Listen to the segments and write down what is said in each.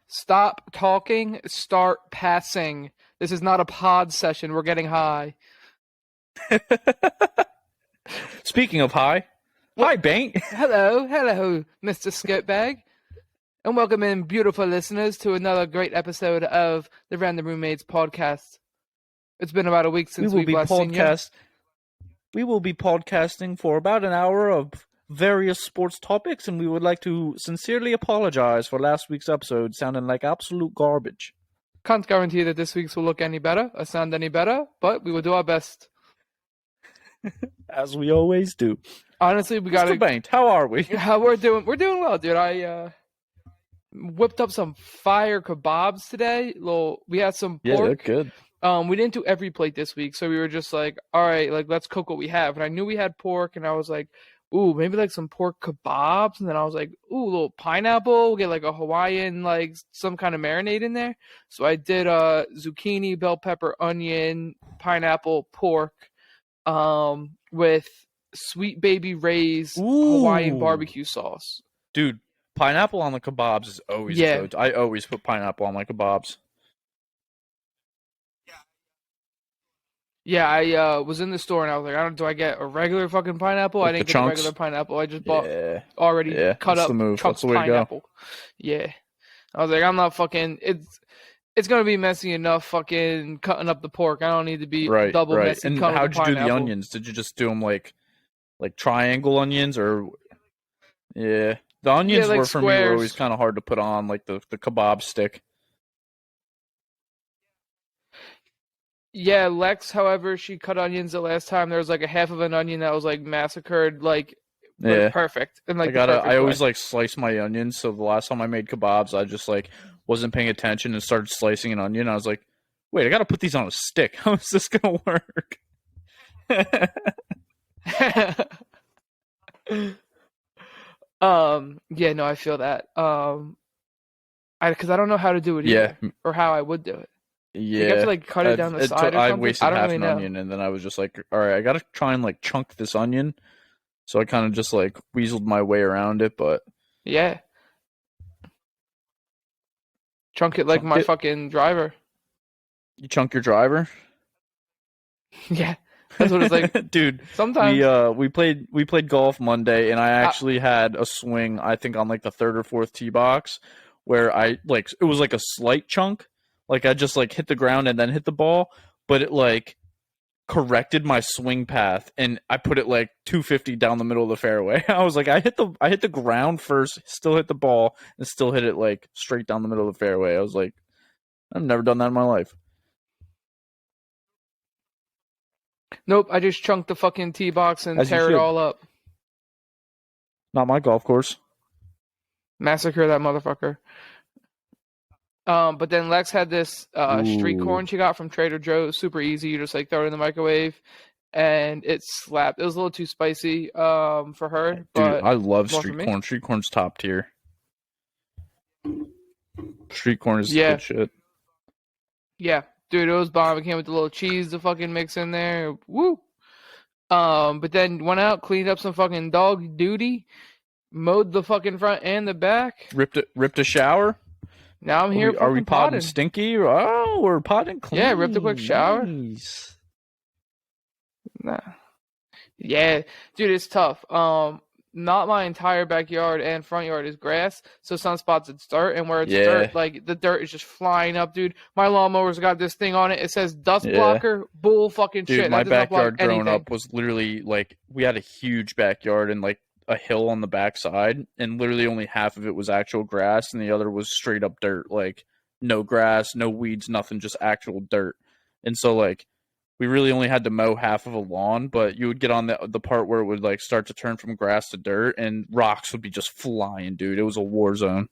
Stop talking, start passing. This is not a pod session. We're getting high. Speaking of high, hi, Baint. Hello, Mr. Skirtbag. And welcome in, beautiful listeners, to another great episode of the Random Roommates podcast. It's been about a week since we've last seen you. We will be podcasting for about an hour of various sports topics, and we would like to sincerely apologize for last week's episode sounding like absolute garbage. Can't guarantee that this week's will look any better or sound any better, but we will do our best. As we always do. Honestly, we gotta. Mr. Baint, how are we? We're doing well, dude. I whipped up some fire kebabs today. We had some pork. Yeah, they're good. We didn't do every plate this week, so we were just like, all right, like let's cook what we have. And I knew we had pork, and I was like, ooh, maybe like some pork kebabs. And then I was like, ooh, a little pineapple. We'll get like a Hawaiian, like some kind of marinade in there. So I did zucchini, bell pepper, onion, pineapple, pork, with Sweet Baby Ray's Hawaiian barbecue sauce. Dude, pineapple on the kebabs is always good. I always put pineapple on my kebabs. Yeah, I was in the store and I was like, do I get a regular fucking pineapple? I didn't get the regular pineapple. I just bought already cut up chunks of pineapple. Yeah. I was like, I'm not fucking... It's going to be messy enough fucking cutting up the pork. I don't need to be double messy. And how'd you do the onions? Did you just do them like triangle onions or... Yeah. The onions were, for me, were always kind of hard to put on, like the kebab stick. Yeah, Lex, however, she cut onions the last time. There was like a half of an onion that was like massacred, like perfect. And like I always like slice my onions. So the last time I made kebabs, I just like wasn't paying attention and started slicing an onion. I was like, wait, I got to put these on a stick. How is this gonna work? Yeah, no, I feel that. Because I don't know how to do it either, or how I would do it. Yeah, you have to like cut it down the side or something. I wasted half an onion, and then I was just like, all right, I gotta try and like chunk this onion. So I kind of just like weaseled my way around it, but yeah, chunk it like my fucking driver. You chunk your driver? Yeah, that's what it's like, dude. Sometimes we played golf Monday, and I actually had a swing. I think on like the third or fourth tee box, where it was like a slight chunk. Like, I just, like, hit the ground and then hit the ball, but it, like, corrected my swing path, and I put it, like, 250 down the middle of the fairway. I was like, I hit the ground first, still hit the ball, and still hit it, like, straight down the middle of the fairway. I was like, I've never done that in my life. Nope, I just chunked the fucking tee box and tear it all up. Not my golf course. Massacre that motherfucker. But then Lex had this street corn she got from Trader Joe's. Super easy. You just like throw it in the microwave, and it slapped. It was a little too spicy for her. Dude, but I love street corn. Street corn's top tier. Street corn is good shit. Yeah, dude, it was bomb. It came with the little cheese to fucking mix in there. Woo. But then went out, cleaned up some fucking dog duty, mowed the fucking front and the back. Ripped a shower. Now I'm here. Are we potting stinky? Oh, we're potting clean. Yeah, ripped a quick shower. Nice. Nah. Yeah, dude, it's tough. Not my entire backyard and front yard is grass, so some spots it's dirt, and where it's dirt, like the dirt is just flying up, dude. My lawnmower's got this thing on it. It says dust blocker. Bull fucking dude, shit. My backyard growing up was literally like we had a huge backyard and like a hill on the backside, and literally only half of it was actual grass, and the other was straight up dirt, like no grass, no weeds, nothing, just actual dirt. And so like we really only had to mow half of a lawn, but you would get on the part where it would like start to turn from grass to dirt, and rocks would be just flying, dude. It was a war zone.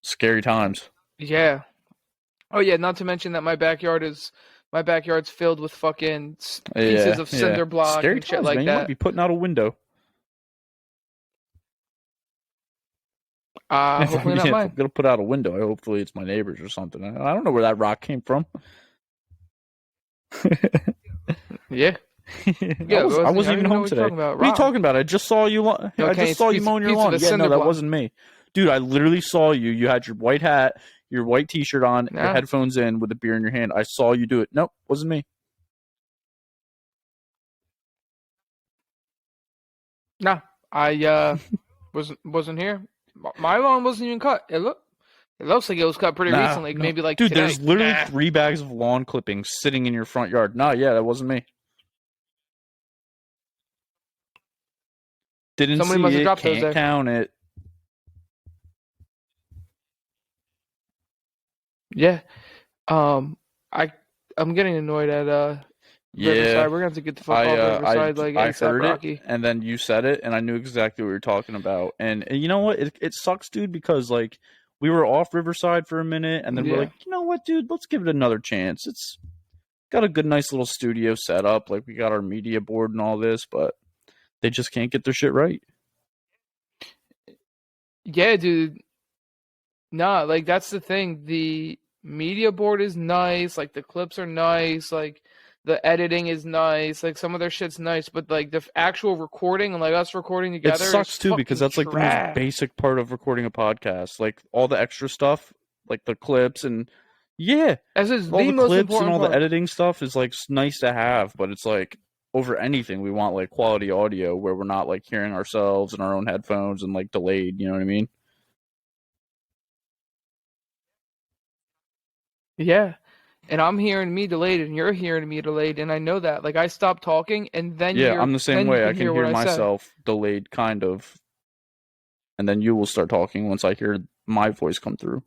Scary times. Yeah. Oh yeah, not to mention that my backyard's filled with fucking pieces of cinder block and shit like that. You might be putting out a window. Hopefully not mine. If I'm gonna put out a window, hopefully it's my neighbor's or something. I don't know where that rock came from. Yeah. I wasn't even home today. What are you talking about? I just saw you. I just saw you mowing your lawn. Yeah, no, that wasn't me, Dude, I literally saw you. You had your white hat, your white T-shirt on, your Nah, headphones in, with a beer in your hand. I saw you do it. Nope, wasn't me. nah. I wasn't here. My lawn wasn't even cut. It looks like it was cut pretty Nah, recently, no. maybe like Dude, today. there's literally Nah. 3 bags of lawn clippings sitting in your front yard. Nah, yeah, that wasn't me. Didn't Somebody see must have it. dropped those Can't there. count it. Yeah. Um, I I'm getting annoyed at Yeah, Riverside. We're gonna have to get the fuck I off uh I Riverside like I ASAP, heard it, Rocky. and then you said it, and I knew exactly what you were talking about. And you know what? It sucks, dude, because like we were off Riverside for a minute, and then we're Yeah. like, you know what, dude? Let's give it another chance. It's got a good, nice little studio set up. Like we got our media board and all this, but they just can't get their shit right. Yeah, dude. Nah, like that's the thing. The media board is nice, like the clips are nice, like the editing is nice, like some of their shit's nice, but like the actual recording and like us recording It together is sucks too because fucking that's like the most trash. basic part of recording a podcast. Like all the extra stuff, like the clips and yeah, This is all the the most clips and important all the part. editing stuff is like nice to have, but it's like over anything we want like quality audio where we're not like hearing ourselves in our own headphones and like delayed, you know what I mean? Yeah. And I'm hearing me delayed and you're hearing me delayed and I know that. Like I stop talking and Yeah, I'm the same then you way. can I can hear what hear I say. myself delayed kind of, and then you will start talking once I hear my voice come through.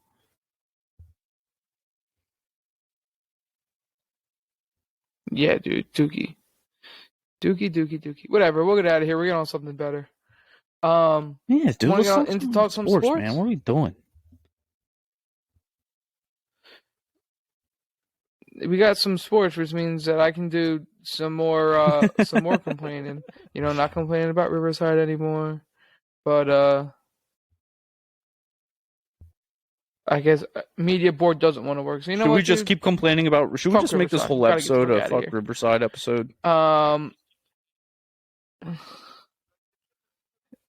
Yeah, dude. Dookie. Dookie. Whatever. We'll get out of here. We're getting on something better. Yeah, dude, Want to let's get on talk into some talk some sports, man. sports? What are we doing? We got some sports, which means that I can do some more complaining. You know, not complaining about Riverside anymore. But I guess media board doesn't want to work. So you know Should we what, just dude? keep complaining about? Should we Fuck just make this Riverside. whole Gotta get the episode fuck a out of fuck here. Riverside episode? Um,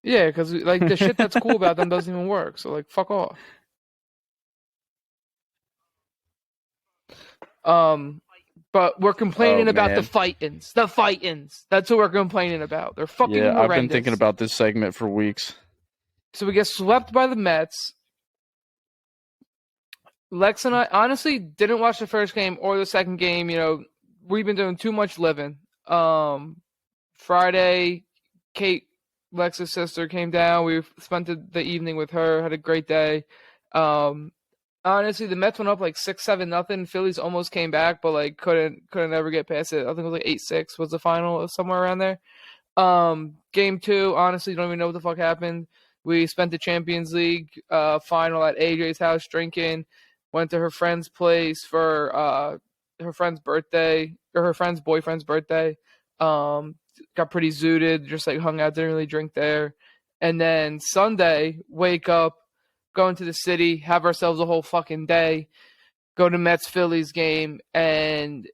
yeah, because like the shit that's cool about them doesn't even work. So like, fuck off. Um, but we're Oh complaining about the man, fightins. The fightins. That's what we're complaining about. They're fucking yeah, I've been thinking horrendous. about this segment for weeks. So we get swept by the Mets. Lex and I honestly didn't watch the first game or the second game. You know, we've been doing too much living. Friday, Kate, Lex's sister, came down. We spent the evening with her. Had a great day. Um, honestly, the Mets went up like 6-7-0. Phillies almost came back, but like couldn't ever get past it. I think it was like 8-6 was the final, somewhere around there. Game two, honestly, don't even know what the fuck happened. We spent the Champions League final at AJ's house drinking. Went to her friend's place for her friend's birthday or her friend's boyfriend's birthday. Got pretty zooted, just like hung out, didn't really drink there. And then Sunday, wake up, go into the city, have ourselves a whole fucking day, go to Mets Phillies game, and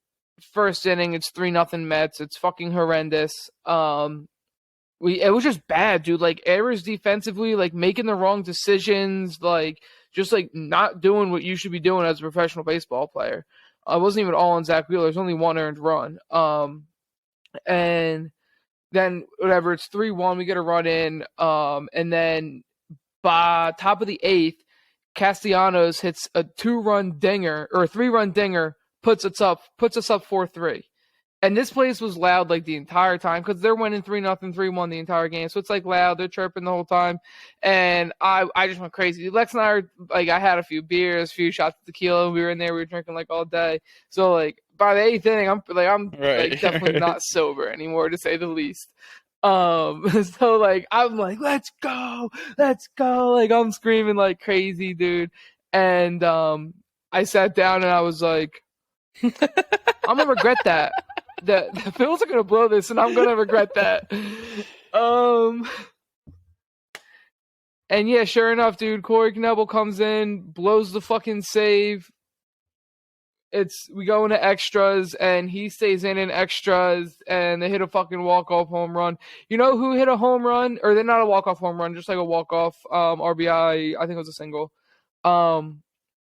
first inning it's 3-0 Mets. It's fucking horrendous. It was just bad, dude. Like errors defensively, like making the wrong decisions, like just like not doing what you should be doing as a professional baseball player. I wasn't even all on Zach Wheeler. There's only one earned run. And then whatever, it's 3-1. We get a run in. And then by top of the eighth, Castellanos hits a 2-run dinger or a 3-run dinger, puts us up 4-3. And this place was loud like the entire time because they're winning 3-0, 3-1 the entire game. So it's like loud. They're chirping the whole time. And I just went crazy. Lex and I are like, I had a few beers, a few shots of tequila. We were in there. We were drinking like all day. So like by the eighth inning, I'm like Right. definitely not sober anymore to say the least. So like I'm like, let's go. Like I'm screaming like crazy, dude. And I sat down and I was like, I'm gonna regret that. The Phils are gonna blow this, and I'm gonna regret that. And yeah, sure enough, dude, Corey Knebel comes in, blows the fucking save. we go into extras, and he stays in extras, and they hit a fucking walk-off home run. You know who hit a home run? Or they're not a walk-off home run, just like a walk-off RBI. I think it was a single.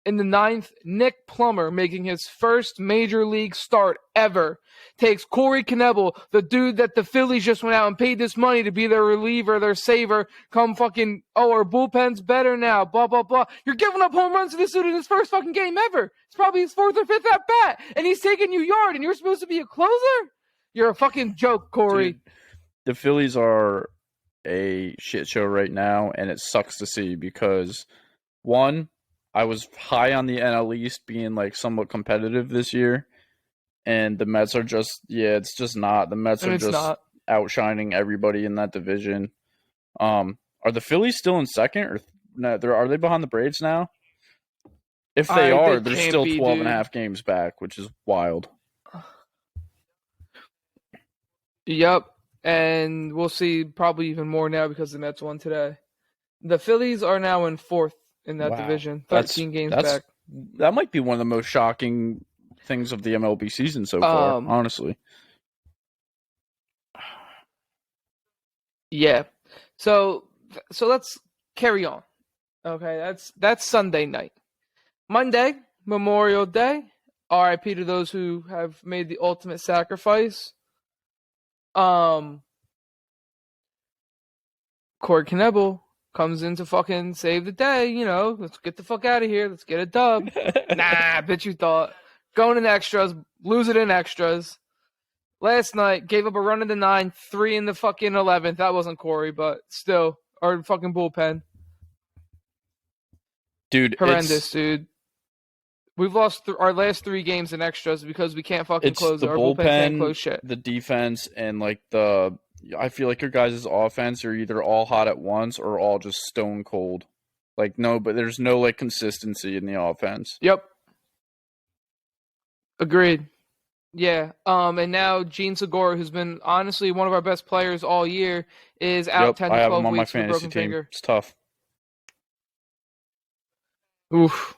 In the ninth, Nick Plummer, making his first major league start ever, takes Corey Knebel, the dude that the Phillies just went out and paid this money to be their reliever, their saver, come fucking, our bullpen's better now, blah, blah, blah. You're giving up home runs to this dude in his first fucking game ever. It's probably his fourth or fifth at bat, and he's taking you yard, and you're supposed to be a closer? You're a fucking joke, Corey. Dude, the Phillies are a shit show right now, and it sucks to see because, one, I was high on the NL East being like somewhat competitive this year, and the Mets are just it's just not. The Mets are just outshining everybody in that division. Are the Phillies still in second, or no? Are they behind the Braves now? If they are, they're still 12 and a half games back, which is wild. Yep, and we'll see probably even more now because the Mets won today. The Phillies are now in fourth in that division, 13 games back. That might be one of the most shocking things of the MLB season so far, honestly. Yeah. So let's carry on. Okay, that's Sunday night. Monday, Memorial Day. RIP to those who have made the ultimate sacrifice. Corey Knebel comes in to fucking save the day, let's get the fuck out of here, let's get a dub. Nah, bitch, you thought. Going in extras, lose it in extras. Last night, gave up a run in the 9th, 3 in the fucking 11th. That wasn't Corey, but still, our fucking bullpen. Dude, horrendous, dude. We've lost our last 3 games in extras because we can't fucking close it. Our bullpen can't close shit. The defense, and like I feel like your guys' offense are either all hot at once or all just stone cold. Like, no, but there's no, like, consistency in the offense. Yep. Agreed. Yeah. And now Gene Segura, who's been honestly one of our best players all year, is out 10 to 12 weeks with a broken finger. It's tough. Oof.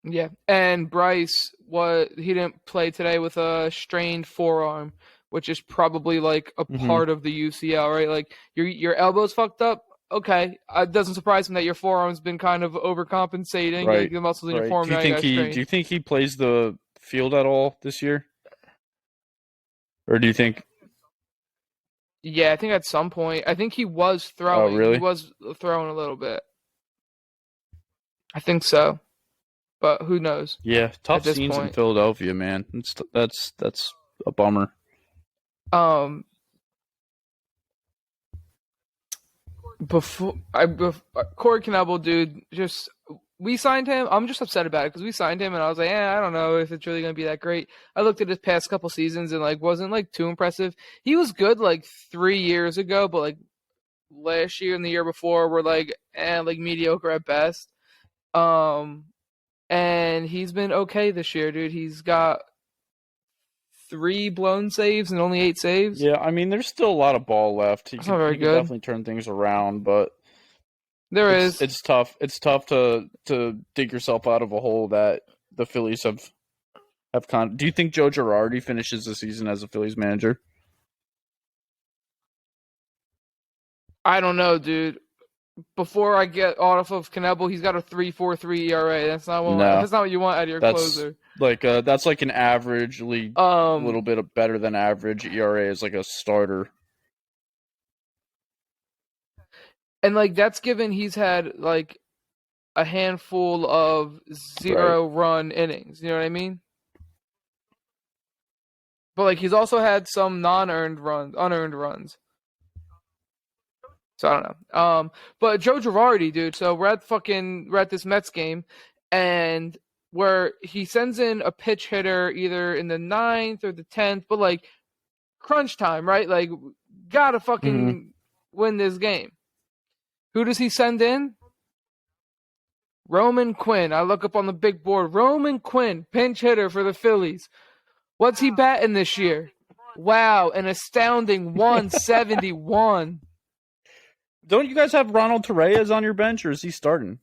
Yeah. And Bryce, he didn't play today with a strained forearm, which is probably like a part of the UCL, right? Like your elbow's fucked up. Okay, it doesn't surprise me that your forearm's been kind of overcompensating. Right. Like the muscles in your forearm. Do you think he plays the field at all this year, or do you think? Yeah, I think at some point. I think he was throwing. Oh, really? He was throwing a little bit. I think so, but who knows? Yeah, tough scenes in Philadelphia, man. That's a bummer. Corey Knebel, dude, we signed him. I'm just upset about it because we signed him, and I was like, I don't know if it's really gonna be that great. I looked at his past couple seasons and like wasn't like too impressive. He was good like 3 years ago, but like last year and the year before were like mediocre at best. And he's been okay this year, dude. He's got 3 blown saves and only 8 saves. Yeah, I mean, there's still a lot of ball left. He can definitely turn things around, but it's tough. It's tough to dig yourself out of a hole that the Phillies have Do you think Joe Girardi finishes the season as a Phillies manager? I don't know, dude. Before I get off of Knebel, he's got a 3.43 ERA. That's not what you want out of your closer. That's like an averagely a little bit better than average ERA as like a starter. And like that's given he's had like a handful of 0-run innings. You know what I mean? But like he's also had some unearned runs. So I don't know. But Joe Girardi, dude. So we're at this Mets game, and where he sends in a pitch hitter either in the 9th or the 10th, but like crunch time, right? Like gotta fucking win this game. Who does he send in? Roman Quinn. I look up on the big board. Roman Quinn, pinch hitter for the Phillies. What's he batting this year? Wow, an astounding 171. Don't you guys have Ronald Torreyes on your bench, or is he starting?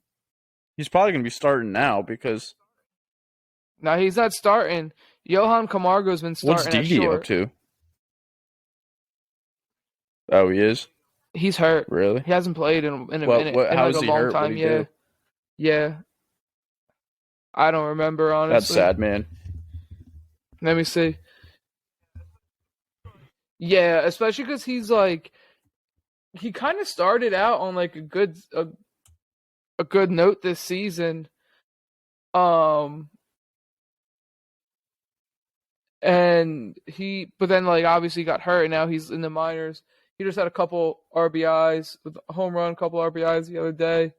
He's probably going to be starting now because Now he's not starting. Johan Camargo's been What's starting at Didi up short. to? Oh, he is? He's hurt. Really? He hasn't played in a What? minute, What? in How like is a he long hurt? What'd time. he Yeah, do? yeah. I don't remember That's honestly. sad, man. Let me see. Yeah, especially because he's like he kind of started out on like a good note this season. Um, and but then like obviously got hurt, and now he's in the minors. He just had a couple RBIs with a home run, couple RBIs the other day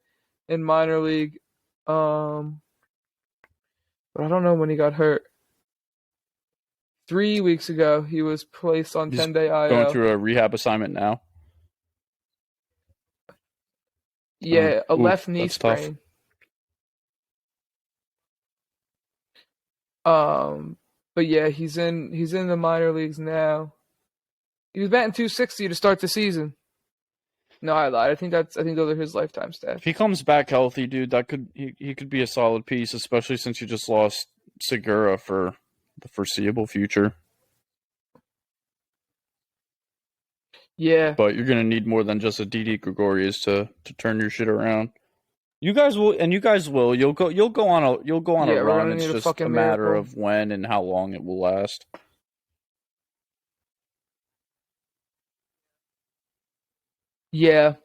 in minor league. Um, but I don't know when he got hurt. 3 weeks ago, he was placed on He's 10-day going IL. through a rehab assignment now. Yeah, a Oof, left knee that's tough. sprain. Um, but yeah, he's in the minor leagues now. He was batting 260 to start the season. No, I lied. I think those are his lifetime If he stats. comes back healthy, dude, he could be a solid piece, especially since you just lost Segura for the foreseeable future. Yeah, But you're gonna need more than just a Didi Gregorius to turn your shit around. You guys will, and you guys will. You'll go on a yeah, we're run. gonna It's need a just a fucking matter miracle. of when and how long it will last. Yeah,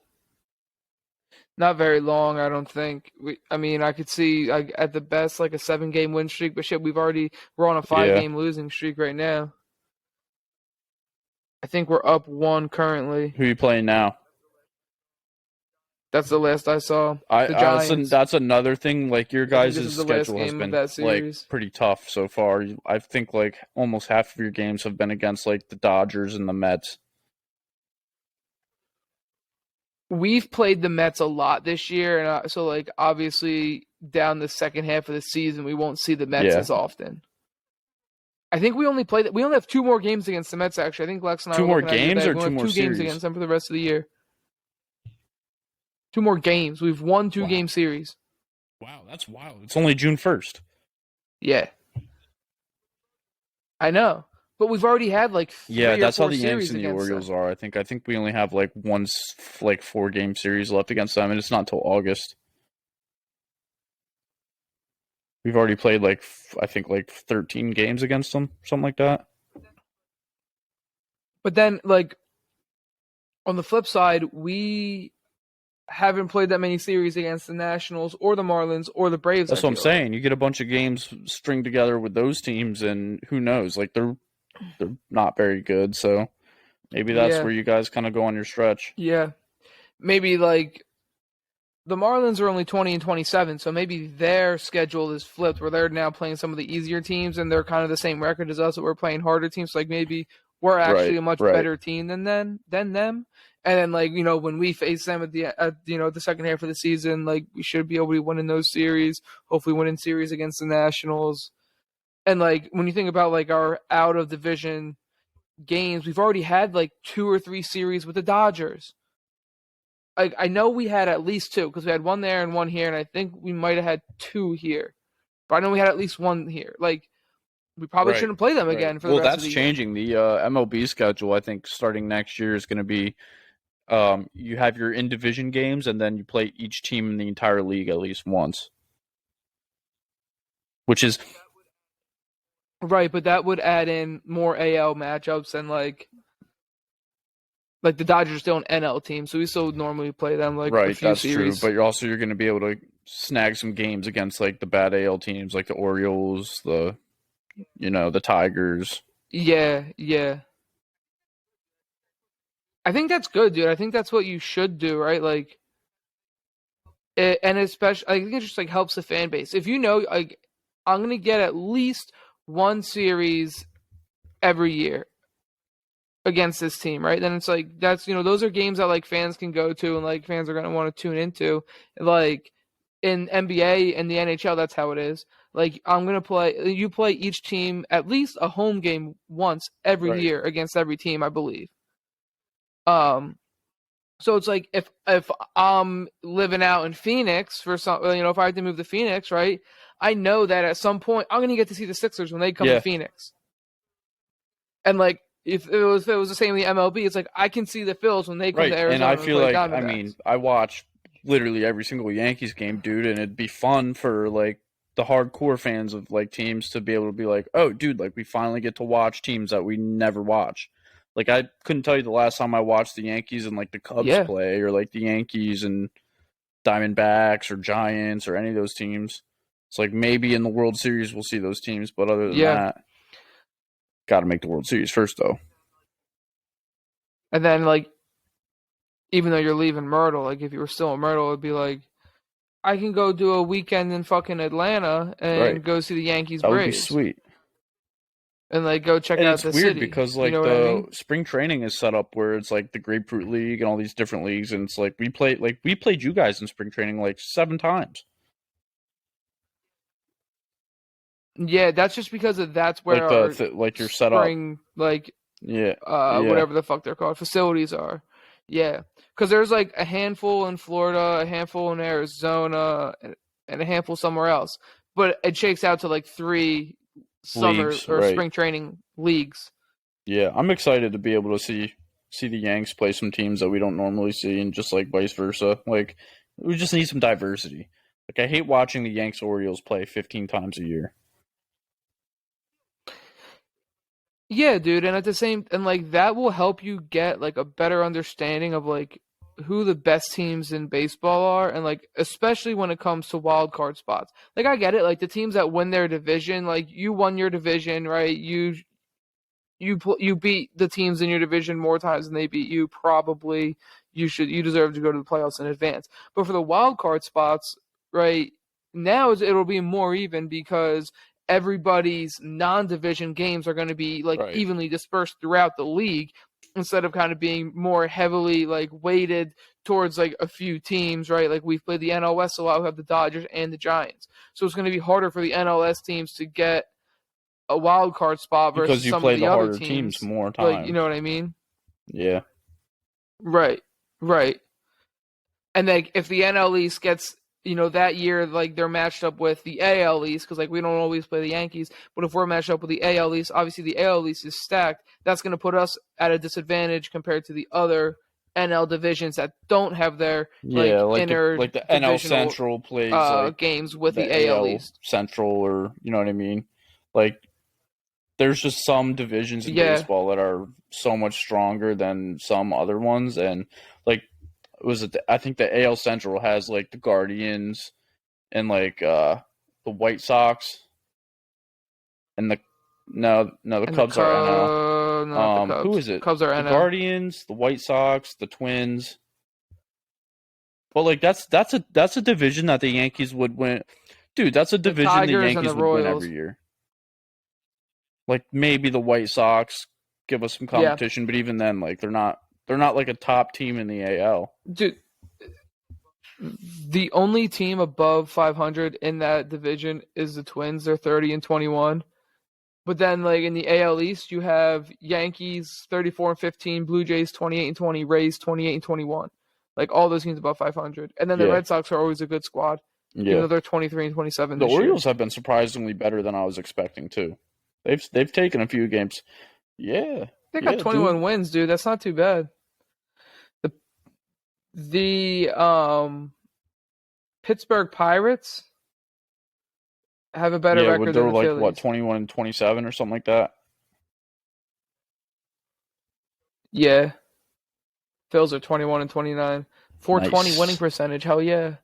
not very long, I don't think. I mean, I could see like at the best like a 7-game win streak, but shit, we're on a five Yeah. game losing streak right now. I think we're up one currently. Who are you playing now? That's the last I saw. The So Giants. that's another thing. Like your I think this guys' is the last schedule has game of been that like series. pretty tough so far. I think like almost half of your games have been against like the Dodgers and the Mets. We've played the Mets a lot this year, and so like obviously down the second half of the season, we won't see the Mets Yeah, as often. I think we only have two more games against the Mets. Actually, I think Lex and I two were more looking at it the other games day. or We only two have more two games series. against them for the rest of the year. Two more games. We've won two Wow, game series. wow, that's wild. It's only June 1st. Yeah, I know, but we've already had like Yeah, three or that's how four the Yanks series and the against them. Orioles are. I think we only have like like 4 game series left against them, and it's not until August. We've already played like I think like 13 games against them, something like that. But then, like on the flip side, we haven't played that many series against the Nationals or the Marlins or the Braves. I That's what I'm feel like. saying. You get a bunch of games string together with those teams, and who knows? Like they're not very good. So maybe that's Yeah, where you guys kind of go on your stretch. yeah. Maybe like the Marlins are only 20 and 27, so maybe their schedule is flipped where they're now playing some of the easier teams and they're kind of the same record as us, but we're playing harder teams. Like maybe we're actually Right, a much right. better team than them. And then like, when we face them at the second half of the season, like we should be able to win in those series, hopefully winning series against the Nationals. And like when you think about like our out of division games, we've already had like two or three series with the Dodgers. I know we had at least two because we had one there and one here, and I think we might have had two here. But I know we had at least one here. Like we probably Right, shouldn't play them right. again for the Well, rest of that's the year. changing. The MLB schedule, I think, starting next year is going to be you have your in division games, and then you play each team in the entire league at least once, which is Right, but that would add in more AL matchups and like the Dodgers are still an NL team, so we still normally play them like a right. few That's true, series. but you're going to be able to snag some games against like the bad AL teams, like the Orioles, the Tigers. Yeah, yeah. I think that's good, dude. I think that's what you should do, right? Like, and especially, I think it just like helps the fan base. If you know, like, I'm gonna get at least one series every year against this team, right? Then it's like that's those are games that like fans can go to and like fans are gonna want to tune into. Like in NBA and the NHL, that's how it is. Like you play each team at least a home game once every Right. year against every team, I believe. Um, So it's like if I'm living out in Phoenix for some, if I had to move to Phoenix, right? I know that at some point I'm gonna get to see the Sixers when they come to Yeah, Phoenix. And like if it was the same in the MLB, it's like I can see the Phils when they come to right. And I Arizona and feel play like, I mean, Diamondbacks. I watch literally every single Yankees game, dude, and it'd be fun for like the hardcore fans of like teams to be able to be like, oh, dude, like we finally get to watch teams that we never watch. Like I couldn't tell you the last time I watched the Yankees and like the Cubs Yeah, play, or like the Yankees and Diamondbacks or Giants or any of those teams. It's like maybe in the World Series we'll see those teams, but other than yeah. that, got to make the World Series first, though. And then like even though you're leaving Myrtle, like if you were still in Myrtle, it'd be like I can go do a weekend in fucking Atlanta Right. and go see the Yankees That would be Braves sweet. and like go check And out it's the weird city. because You like know what I the mean? spring training is set up where it's like the Grapefruit League and all these different leagues, and it's like we played you guys in spring training like 7 times. Yeah, that's just because that's where Like our like you're set up. spring like Yeah, yeah, whatever the fuck they're called facilities are. Yeah, because there's like a handful in Florida, a handful in Arizona, and a handful somewhere else. But it shakes out to like three summer leagues, or right? spring training leagues. Yeah, I'm excited to be able to see the Yanks play some teams that we don't normally see, and just like vice versa. Like we just need some diversity. Like I hate watching the Yanks Orioles play 15 times a year. Yeah, dude, and at the same and like that will help you get like a better understanding of like who the best teams in baseball are and like especially when it comes to wild card spots. Like I get it, like the teams that win their division, like you won your division, right? You beat the teams in your division more times than they beat you. Probably you deserve to go to the playoffs in advance. But for the wild card spots, right now it'll be more even because everybody's non-division games are going to be like Right. evenly dispersed throughout the league instead of kind of being more heavily like weighted towards like a few teams, right? Like we've played the NLS a lot. We have the Dodgers and the Giants, so it's going to be harder for the NLS teams to get a wild card spot Because versus you some of play the the other harder teams teams. more Like, you know times. what I mean? Yeah. Right. Right. And like if the NL East gets, that year like they're matched up with the AL East because like we don't always play the Yankees, but if we're matched up with the AL East, obviously the AL East is stacked. That's going to put us at a disadvantage compared to the other NL divisions that don't have their Yeah, like inner like the NL divisional Central plays like games with the the AL AL East. Central, or you know what I mean? Like there's just some divisions in Yeah. baseball that are so much stronger than some other ones, and like I think the AL Central has like the Guardians and like the White Sox and the no, the And the Cubs are NL. not the Who Cubs. is it? Cubs are The NL. Guardians, the White Sox, the Twins. But like that's a division that the Yankees would win. Dude, that's a The division the Tigers and the Yankees would win every Royals. year. Like maybe the White Sox give us some Yeah, competition, but even then, like they're not like a top team in the AL. dude. The only team above 500 in that division is the Twins. They're 30 and 21. But then, like in the AL East, you have Yankees 34 and 15, Blue Jays 28 and 20, Rays 28 and 21. Like all those teams above 500. And then the Yeah, Red Sox are always a good squad, even yeah. though they're 23 and 27 The this year. Orioles have been surprisingly better than I was expecting too. They've taken a few games. Yeah, They got yeah, dude. 21 wins, dude. That's not too bad. The the Pittsburgh Pirates have a better Yeah, record they than were the like what Phillies. 21 and 27 or something like that. Yeah, Phils are 21 and 29. 420 winning Nice. percentage. Hell yeah.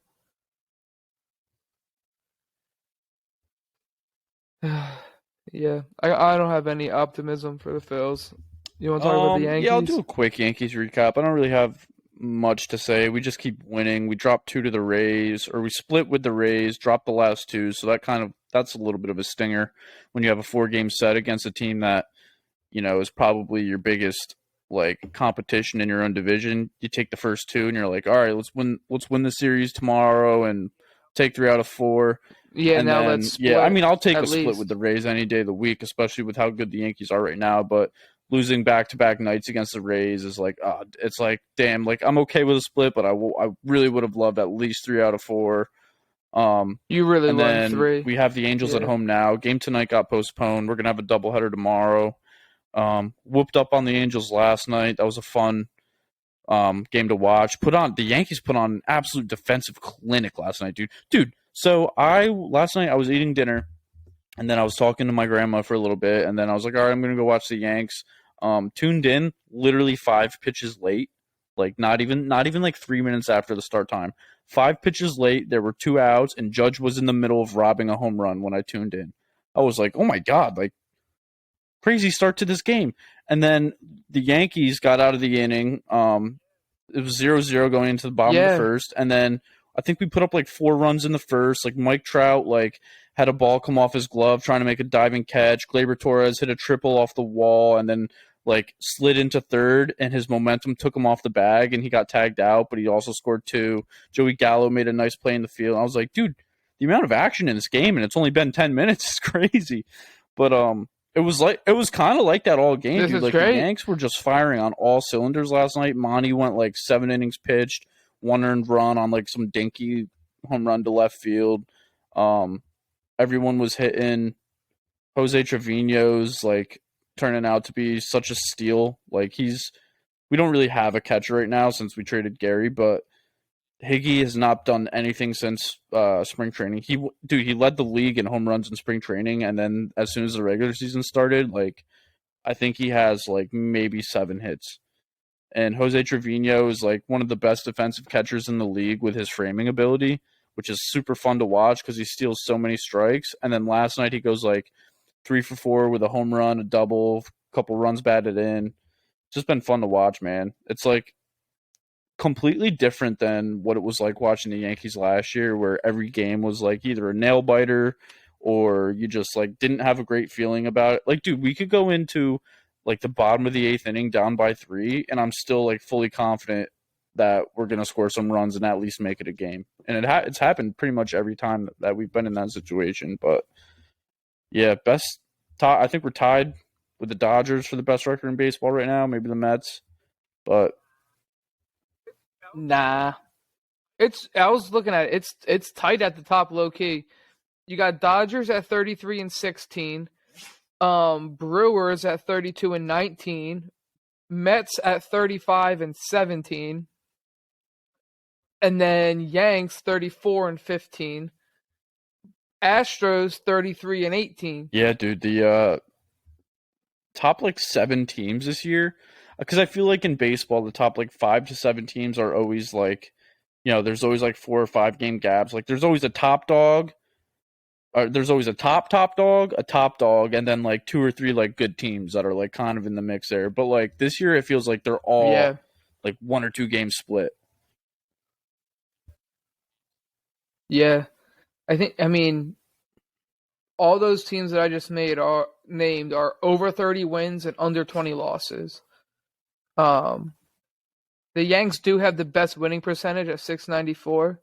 Yeah, I don't have any optimism for the Phils. You want to talk about the Yeah, I'll do Yankees? a quick Yankees recap. I don't really have much to say. We just keep winning. We dropped two to the Rays, or we split with the Rays, dropped the last two. So that's a little bit of a stinger when you have a 4 game set against a team that is probably your biggest like competition in your own division. You take the first two, and you're like, all right, let's win the series tomorrow and take 3 out of 4. Yeah, And now let's then, yeah, I split mean, I'll take at a split with least. the Rays any day of the week, especially with how good the Yankees are right now. But losing back-to-back nights against the Rays is like, it's like, damn, like I'm okay with a split, but I really would have loved at least 3 out of 4. You really And wanted then 3. we have the Angels at Yeah. home now. Game tonight got postponed. We're gonna have a doubleheader tomorrow. Whooped up on the Angels last night. That was a fun game to watch. The Yankees put on an absolute defensive clinic last night, dude. Dude, so last night I was eating dinner, and then I was talking to my grandma for a little bit, and then I was like, all right, I'm gonna go watch the Yanks. Tuned in literally 5 pitches late, like not even like 3 minutes after the start time. 5 pitches late. There were 2 outs, and Judge was in the middle of robbing a home run when I tuned in. I was like, oh my god, like crazy start to this game. And then the Yankees got out of the inning. It was 0-0 going into the bottom of the Yeah. first, and then I think we put up like 4 runs in the first. Like Mike Trout like had a ball come off his glove trying to make a diving catch. Gleyber Torres hit a triple off the wall and then like slid into third, and his momentum took him off the bag and he got tagged out, but he also scored 2. Joey Gallo made a nice play in the field. I was like, dude, the amount of action in this game, and it's only been 10 minutes, is crazy. But it was kind of like that all game, This dude. is Like great. the Yanks were just firing on all cylinders last night. Monty went like 7 innings pitched, 1 earned run on like some dinky home run to left field. Everyone was hitting. Jose Trevino's like turning out to be such a steal. Like we don't really have a catcher right now since we traded Gary, but Higgy has not done anything since spring training. He led the league in home runs in spring training, and then as soon as the regular season started, like I think he has like maybe 7 hits. And Jose Trevino is like one of the best defensive catchers in the league with his framing ability, which is super fun to watch because he steals so many strikes. And then last night he goes like 3 for 4 with a home run, a double, a couple runs batted in. It's just been fun to watch, man. It's like completely different than what it was like watching the Yankees last year, where every game was like either a nail biter or you just like didn't have a great feeling about it. Like, dude, we could go into like the bottom of the 8th inning down by 3, and I'm still like fully confident that we're gonna score some runs and at least make it a game. And it's happened pretty much every time that we've been in that situation. But yeah, I think we're tied with the Dodgers for the best record in baseball right now. Maybe the Mets, but Nah. I was looking at it. It's tight at the top, low key. You got Dodgers at 33 and 16, Brewers at 32 and 19, Mets at 35 and 17, and then Yanks 34 and 15, Astros 33 and 18. yeah, dude, the top like 7 teams this year, because I feel like in baseball the top like 5 to 7 teams are always like, there's always like 4 or 5 game gaps. Like there's always a top dog. There's always a top dog, and then like 2 or 3 like good teams that are like kind of in the mix there. But like this year, it feels like they're all like 1 or 2 games split. Yeah. I mean, all those teams that I just named are over 30 wins and under 20 losses. The Yanks do have the best winning percentage at 694.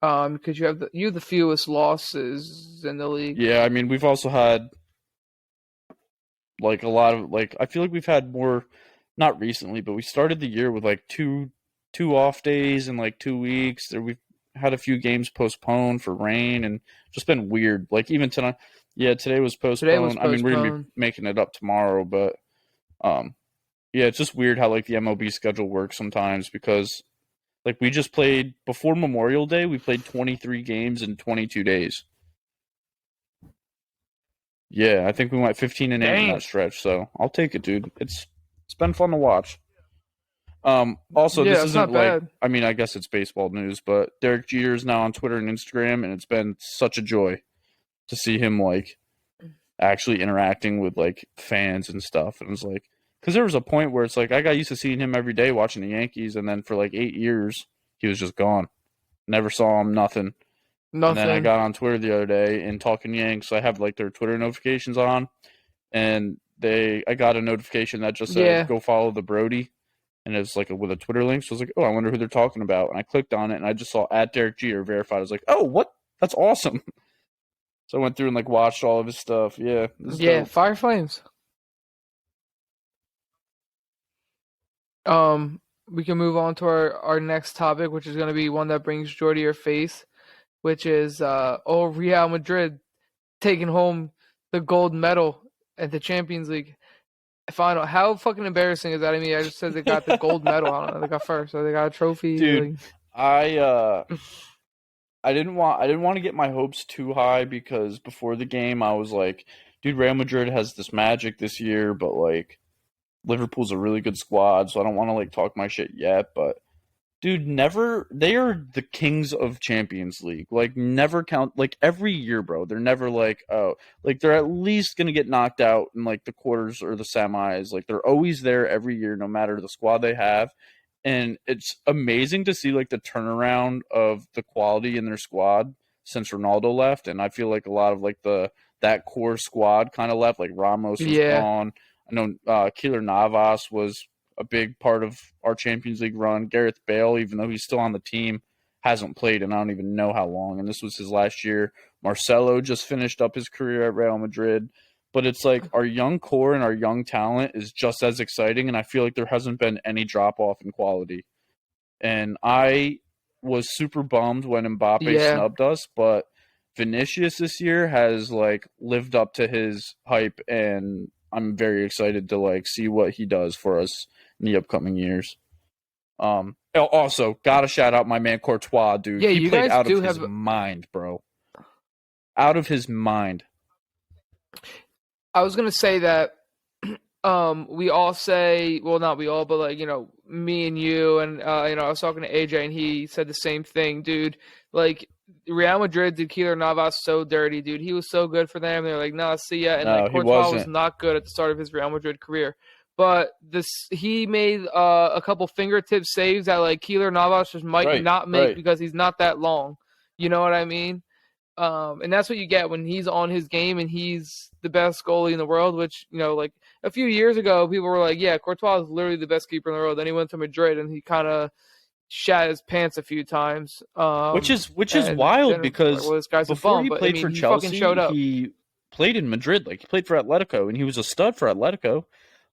Because you have the fewest losses in the league. Yeah, I mean, we've also had like a lot of like I feel like we've had more, not recently, but we started the year with like two off days in like 2 weeks. We've had a few games postponed for rain and just been weird. Like even tonight, yeah, today was postponed. I mean, we're gonna be making it up tomorrow, but yeah, it's just weird how like the MLB schedule works sometimes, because like we just played before Memorial Day, we played 23 games in 22 days. Yeah, I think we went 15 and 8 in that stretch, so I'll take it, dude. It's been fun to watch. Also, Yeah, this it's isn't not like, bad. I mean, I guess it's baseball news, but Derek Jeter is now on Twitter and Instagram, and it's been such a joy to see him like actually interacting with like fans and stuff. And it's like, because there was a point where it's like I got used to seeing him every day watching the Yankees, and then for like 8 years he was just gone. Never saw him, nothing. And then I got on Twitter the other day and talking Yanks. I have like their Twitter notifications on, and I got a notification that just said go follow the Brody, and it was like with a Twitter link. So I was like, oh, I wonder who they're talking about. And I clicked on it, and I just saw at Derek Jeter verified. I was like, oh, what? That's awesome. So I went through and like watched all of his stuff. Yeah, Yeah, dope. Fire Flames. We can move on to our next topic, which is going to be one that brings joy to your face, which is Real Madrid taking home the gold medal at the Champions League final. How fucking embarrassing is that? I mean, I just said they got the gold medal. I don't know, they got first, so they got a trophy. Dude, Like, I I didn't want to get my hopes too high because before the game I was like, dude, Real Madrid has this magic this year, but like Liverpool's a really good squad, so I don't want to like talk my shit yet, but dude, never. They are the kings of Champions League. Like, never count. Like every year, bro. They're never like, oh, like they're at least gonna get knocked out in like the quarters or the semis. Like they're always there every year, no matter the squad they have. And it's amazing to see like the turnaround of the quality in their squad since Ronaldo left. And I feel like a lot of like the that core squad kind of left. Like Ramos was yeah, gone. I know Keeler Navas was a big part of our Champions League run. Gareth Bale, even though he's still on the team, hasn't played and I don't even know how long. And this was his last year. Marcelo just finished up his career at Real Madrid. But it's like our young core and our young talent is just as exciting. And I feel like there hasn't been any drop off in quality. And I was super bummed when Mbappe yeah, snubbed us, but Vinicius this year has like lived up to his hype, and I'm very excited to like see what he does for us in the upcoming years. Also, gotta shout out my man Courtois, dude. yeah. He You played guys out of do his have. mind, bro. Out of his mind. I was gonna say that we all say, well, not we all, but like, me and you, and I was talking to AJ, and he said the same thing, dude. Like, Real Madrid did Keylor Navas so dirty, dude. He was so good for them. They're like, nah, see ya. And like No, he Courtois was wasn't. not good at the start of his Real Madrid career, but this he made a couple fingertip saves that like Keylor Navas just might Right, not make right. because he's not that long. You know what I mean? And that's what you get when he's on his game and he's the best goalie in the world, which, like a few years ago, people were like, yeah, Courtois is literally the best keeper in the world. Then he went to Madrid and he kind of shat his pants a few times. Which is And wild then like, because well, this guy's a before bum. he But I played mean, for he fucking Chelsea, showed up. he played in Madrid. Like he played for Atletico, and he was a stud for Atletico.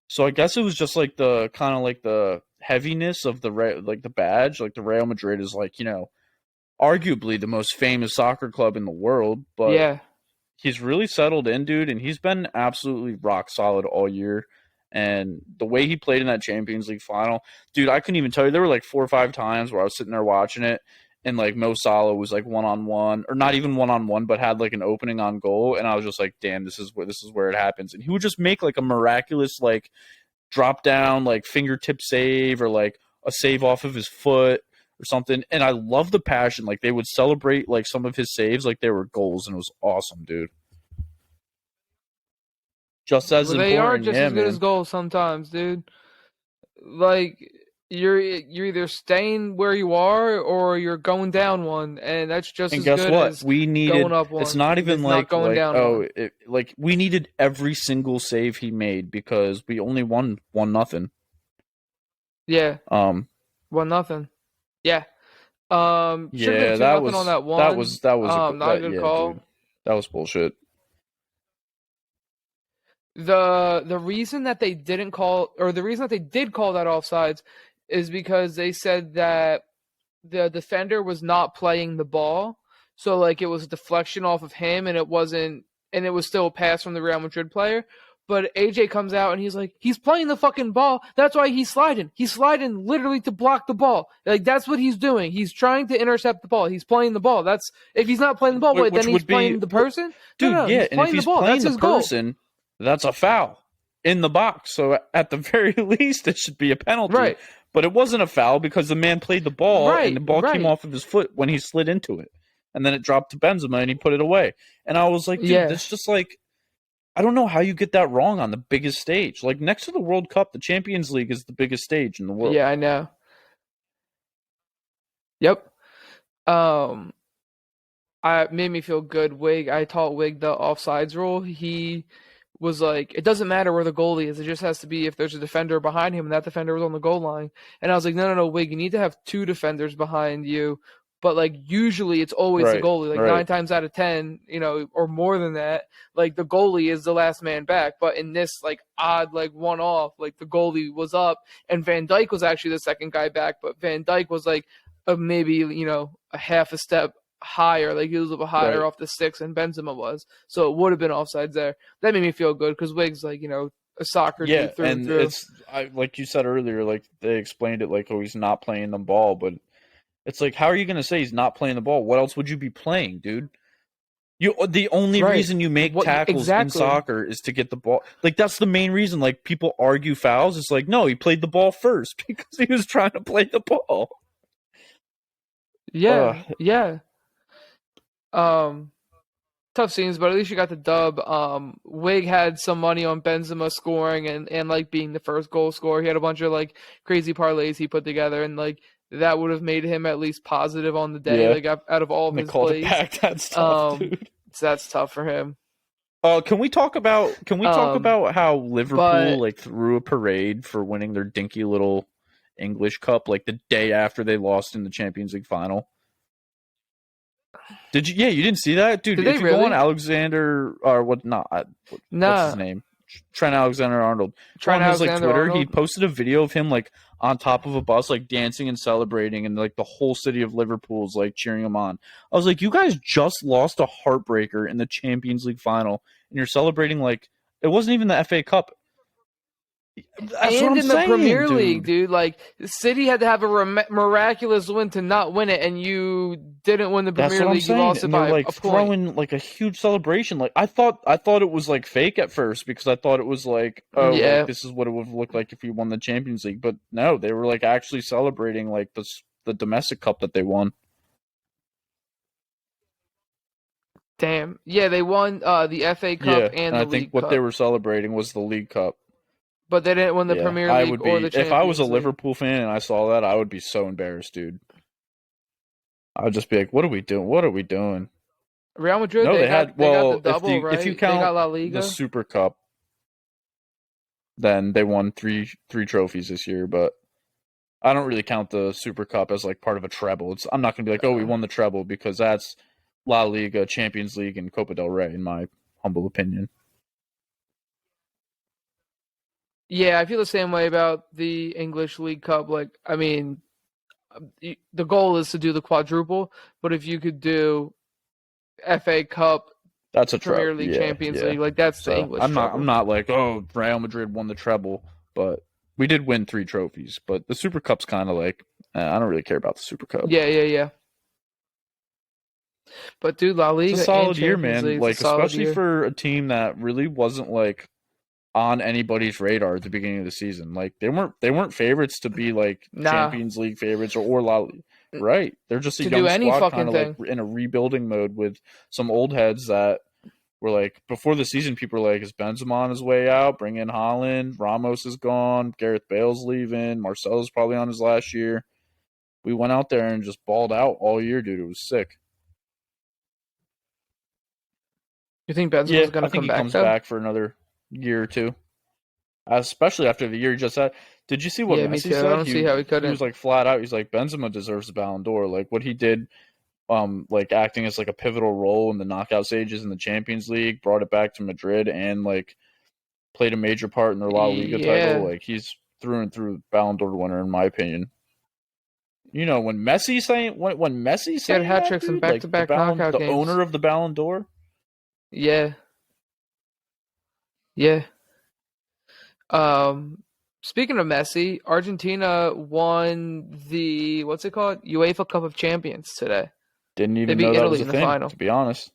So I guess it was just like the kind of like the heaviness of like the badge. Like the Real Madrid is like arguably the most famous soccer club in the world, but Yeah. he's really settled in, dude, and he's been absolutely rock solid all year. And the way he played in that Champions League final, dude, I couldn't even tell you. There were like 4 or 5 times where I was sitting there watching it, and like Mo Salah was like 1-on-1, or not even 1-on-1, but had like an opening on goal, and I was just like, damn, this is where it happens. And he would just make like a miraculous like drop down, like fingertip save, or like a save off of his foot or something. And I love the passion. Like they would celebrate like some of his saves like they were goals, and it was awesome, dude. Just as Well, they are important, just yeah, as good as man. goals sometimes, dude. Like, you're either staying where you are or you're going down one, and that's just And as guess good what? as We going needed. up It's one. not even It's not like going like down oh, one. like we needed every single save he made because we only won 1-0. Yeah, Um, 1-0. Yeah. Should have been yeah, 2-0 on that one. Not a good yeah, dude, call. that was bullshit. The reason that they didn't call, or the reason that they did call that offsides, is because they said that the defender was not playing the ball, so like it was a deflection off of him, and it was still a pass from the Real Madrid player. But AJ comes out and he's like, he's playing the fucking ball. That's why he's sliding. He's sliding literally to block the ball. Like that's what he's doing. He's trying to intercept the ball. He's playing the ball. That's if he's not playing the ball, wait, then Which he's would be, playing the person. No, dude, no, no. yeah. He's And if playing the he's ball. That's playing the his goal. person, that's a foul in the box. So at the very least, it should be a penalty. Right, But it wasn't a foul because the man played the ball and the right, ball came right. off of his foot when he slid into it, and then it dropped to Benzema and he put it away. And I was like, dude, Yeah, this just like I don't know how you get that wrong on the biggest stage. Like next to the World Cup, the Champions League is the biggest stage in the world. yeah. I know. Yep. Um, I made me feel good. I taught Wig the offsides rule. He was like, it doesn't matter where the goalie is. It just has to be if there's a defender behind him and that defender was on the goal line. And I was like, no, no, no, Wig, you need to have two defenders behind you, but like usually it's always the Right, goalie. Like right. 9 times out of 10, or more than that, like the goalie is the last man back. But in this like odd like one off, like the goalie was up and Van Dyke was actually the second guy back, but Van Dyke was like maybe a half a step higher, like he was a little bit higher Right. off the sticks than Benzema was, so it would have been offsides there. That made me feel good because Wiggs like a soccer Yeah, dude through and and through. it's like you said earlier, like they explained it like, oh, he's not playing the ball, but it's like, how are you going to say he's not playing the ball? What else would you be playing, dude? The only Right. reason you make What tackles in exactly? soccer is to get the ball. Like that's the main reason. Like people argue fouls. It's like, no, he played the ball first because he was trying to play the ball. Uh, Yeah, yeah. Um, Tough scenes, but at least you got the dub. Wig had some money on Benzema scoring and like being the first goal scorer. He had a bunch of like crazy parlays he put together, and like that would have made him at least positive on the day. yeah, Like out of all of and they his called it plays, back. That's tough, dude. so that's tough for him. Can we talk about how Liverpool But like threw a parade for winning their dinky little English Cup like the day after they lost in the Champions League final? Did you? Yeah, you didn't see that, dude. did they If you go on really? Alexander or what? Not what's his Nah, name? Trent Alexander-Arnold. Go Trent on his like Twitter. He Alexander-Arnold. posted a video of him like on top of a bus, like dancing and celebrating, and like the whole city of Liverpool is like cheering him on. I was like, you guys just lost a heartbreaker in the Champions League final, and you're celebrating like it wasn't even the FA Cup. That's what And I'm in the saying, Premier League, dude. dude, like City had to have a miraculous win to not win it, and you didn't win the That's Premier what I'm League. You saying. lost it And they're by like a point. throwing like a huge celebration. Like I thought it was like fake at first because I thought it was like, oh, like Yeah, this is what it would have looked like if we won the Champions League. But no, they were like actually celebrating like the domestic cup that they won. damn. Yeah, they won the FA Cup Yeah, and and I the think League what they Cup, were celebrating was the League Cup. but they didn't win the Yeah, Premier I League would or be the if I was a Champions League. Liverpool fan and I saw that, I would be so embarrassed, dude. I would just be like, what are we doing? What are we doing? Real Madrid, No, they they had got they got the well, double, if you right? They count got La the Liga. Super Cup, then they won three trophies this year, but I don't really count the Super Cup as like part of a treble. I'm not gonna be like, oh, we Uh, won the treble because that's La Liga, Champions League, and Copa del Rey, in my humble opinion. yeah, I feel the same way about the English League Cup. Like, I mean, the goal is to do the quadruple, but if you could do FA Cup, That's a treble. Premier League, Yeah, Champions yeah. League, like that's the So English I'm treble. not like, oh, Real Madrid won the treble, but we did win three trophies. But the Super Cup's kind of like, I don't really care about the Super Cup. Yeah, yeah, yeah. But dude, La It's a Liga and solid year, Champions man. League is a Like solid especially year. for a team that really wasn't like on anybody's radar at the beginning of the season. Like they weren't favorites to be like Nah, Champions League favorites or La Liga. Right. They're just a to do young any squad kind fucking of like thing. in a rebuilding mode with some old heads that were like before the season people were like, is Benzema on his way out? Bring in Holland, Ramos is gone, Gareth Bale's leaving, Marcelo's probably on his last year. We went out there and just balled out all year, dude. It was sick. You think Yeah, Benzema's I gonna think come he back comes though? back for another year or two. Especially after the year he just had. Did you see what Yeah, me Messi too. I said? don't see how he He was couldn't. like flat out. He's like Benzema deserves the Ballon d'Or. Like what he did, like acting as like a pivotal role in the knockout stages in the Champions League, brought it back to Madrid, and like played a major part in their La Liga title. Yeah, Like he's through and through Ballon d'Or winner in my opinion. You know when Messi he had saying hat that, tricks in dude, like back-to-back knockout the games. owner of the Ballon d'Or. Yeah, yeah. Um, Speaking of Messi, Argentina won the what's it called? UEFA Cup of Champions today. Didn't They even beat know that was Italy a in the thing, final. to be honest.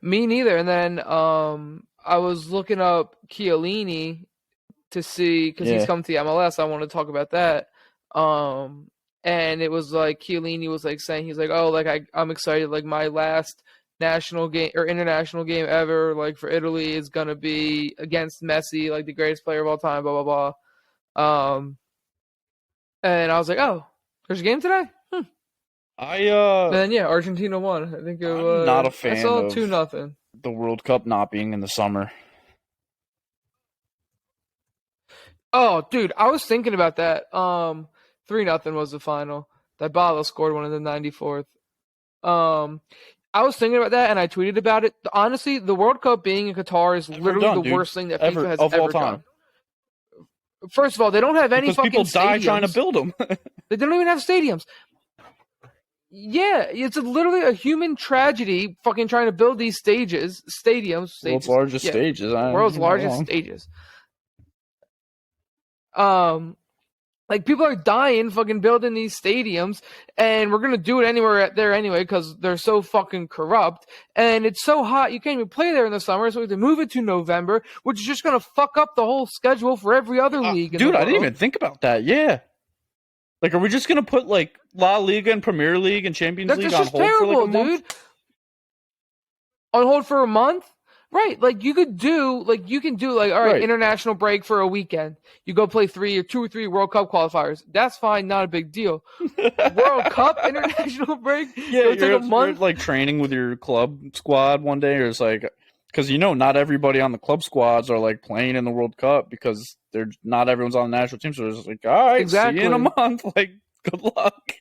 Me neither. And then I was looking up Chiellini to see because he's Yeah, come to the MLS. I want to talk about that. Um, and it was like Chiellini was like saying he's like, oh, like I'm excited. Like my last national game or international game ever, like for Italy, is gonna be against Messi, like the greatest player of all time. Blah blah blah. And I was like, oh, there's a game today. I And then yeah, Argentina won. I think it I'm not a was. I fan saw of 2-0. the World Cup not being in the summer. Oh, dude, I was thinking about that. 3-0 was the final. Dybala scored one in the 94th. I was thinking about that and I tweeted about it. Honestly, the World Cup being in Qatar is literally the worst thing that FIFA has ever done. First of all, they don't have any fucking stadiums. Because people die trying to build them. They don't even have stadiums. Yeah, it's literally a human tragedy fucking trying to build these stadiums. World's largest stages. World's largest stages. Like, people are dying fucking building these stadiums, and we're going to do it anywhere there anyway because they're so fucking corrupt, and it's so hot you can't even play there in the summer, so we have to move it to November, which is just going to fuck up the whole schedule for every other league. Dude, I didn't even think about that. Yeah. Like, are we just going to put, like, La Liga and Premier League and Champions League on hold for, like, a month? Dude. On hold for a month? Right, like you can do, all right, international break for a weekend. You go play 2 or 3 World Cup qualifiers. That's fine, not a big deal. World Cup international break? Yeah, you're a month. Like training with your club squad one day, or it's like, because not everybody on the club squads are like playing in the World Cup because not everyone's on the national team. So it's like, all right, see you in a month. Like, good luck.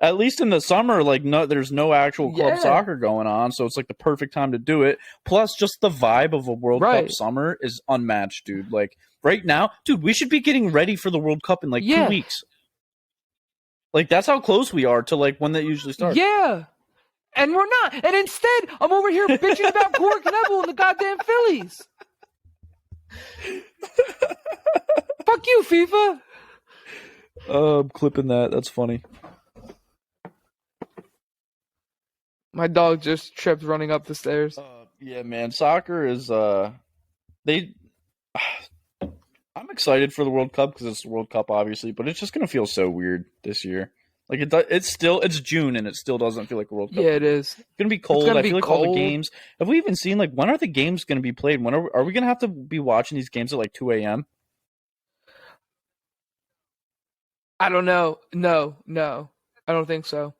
At least in the summer, like, there's no actual club soccer going on, so it's like the perfect time to do it. Plus, just the vibe of a World Cup summer is unmatched, dude. Like, right now, dude, we should be getting ready for the World Cup in like 2 weeks. Like, that's how close we are to like when that usually starts. Yeah, and we're not. And instead, I'm over here bitching about Cork Neville and the goddamn Phillies. Fuck you, FIFA. I'm clipping that. That's funny. My dog just tripped running up the stairs. Yeah, man. Soccer is I'm excited for the World Cup because it's the World Cup, obviously, but it's just gonna feel so weird this year. Like it's June and it still doesn't feel like a World Cup. Yeah, it is. It's gonna be cold. I feel like all the games. Have we even seen when are the games gonna be played? When are we gonna have to be watching these games at like 2 a.m.? I don't know. No, I don't think so.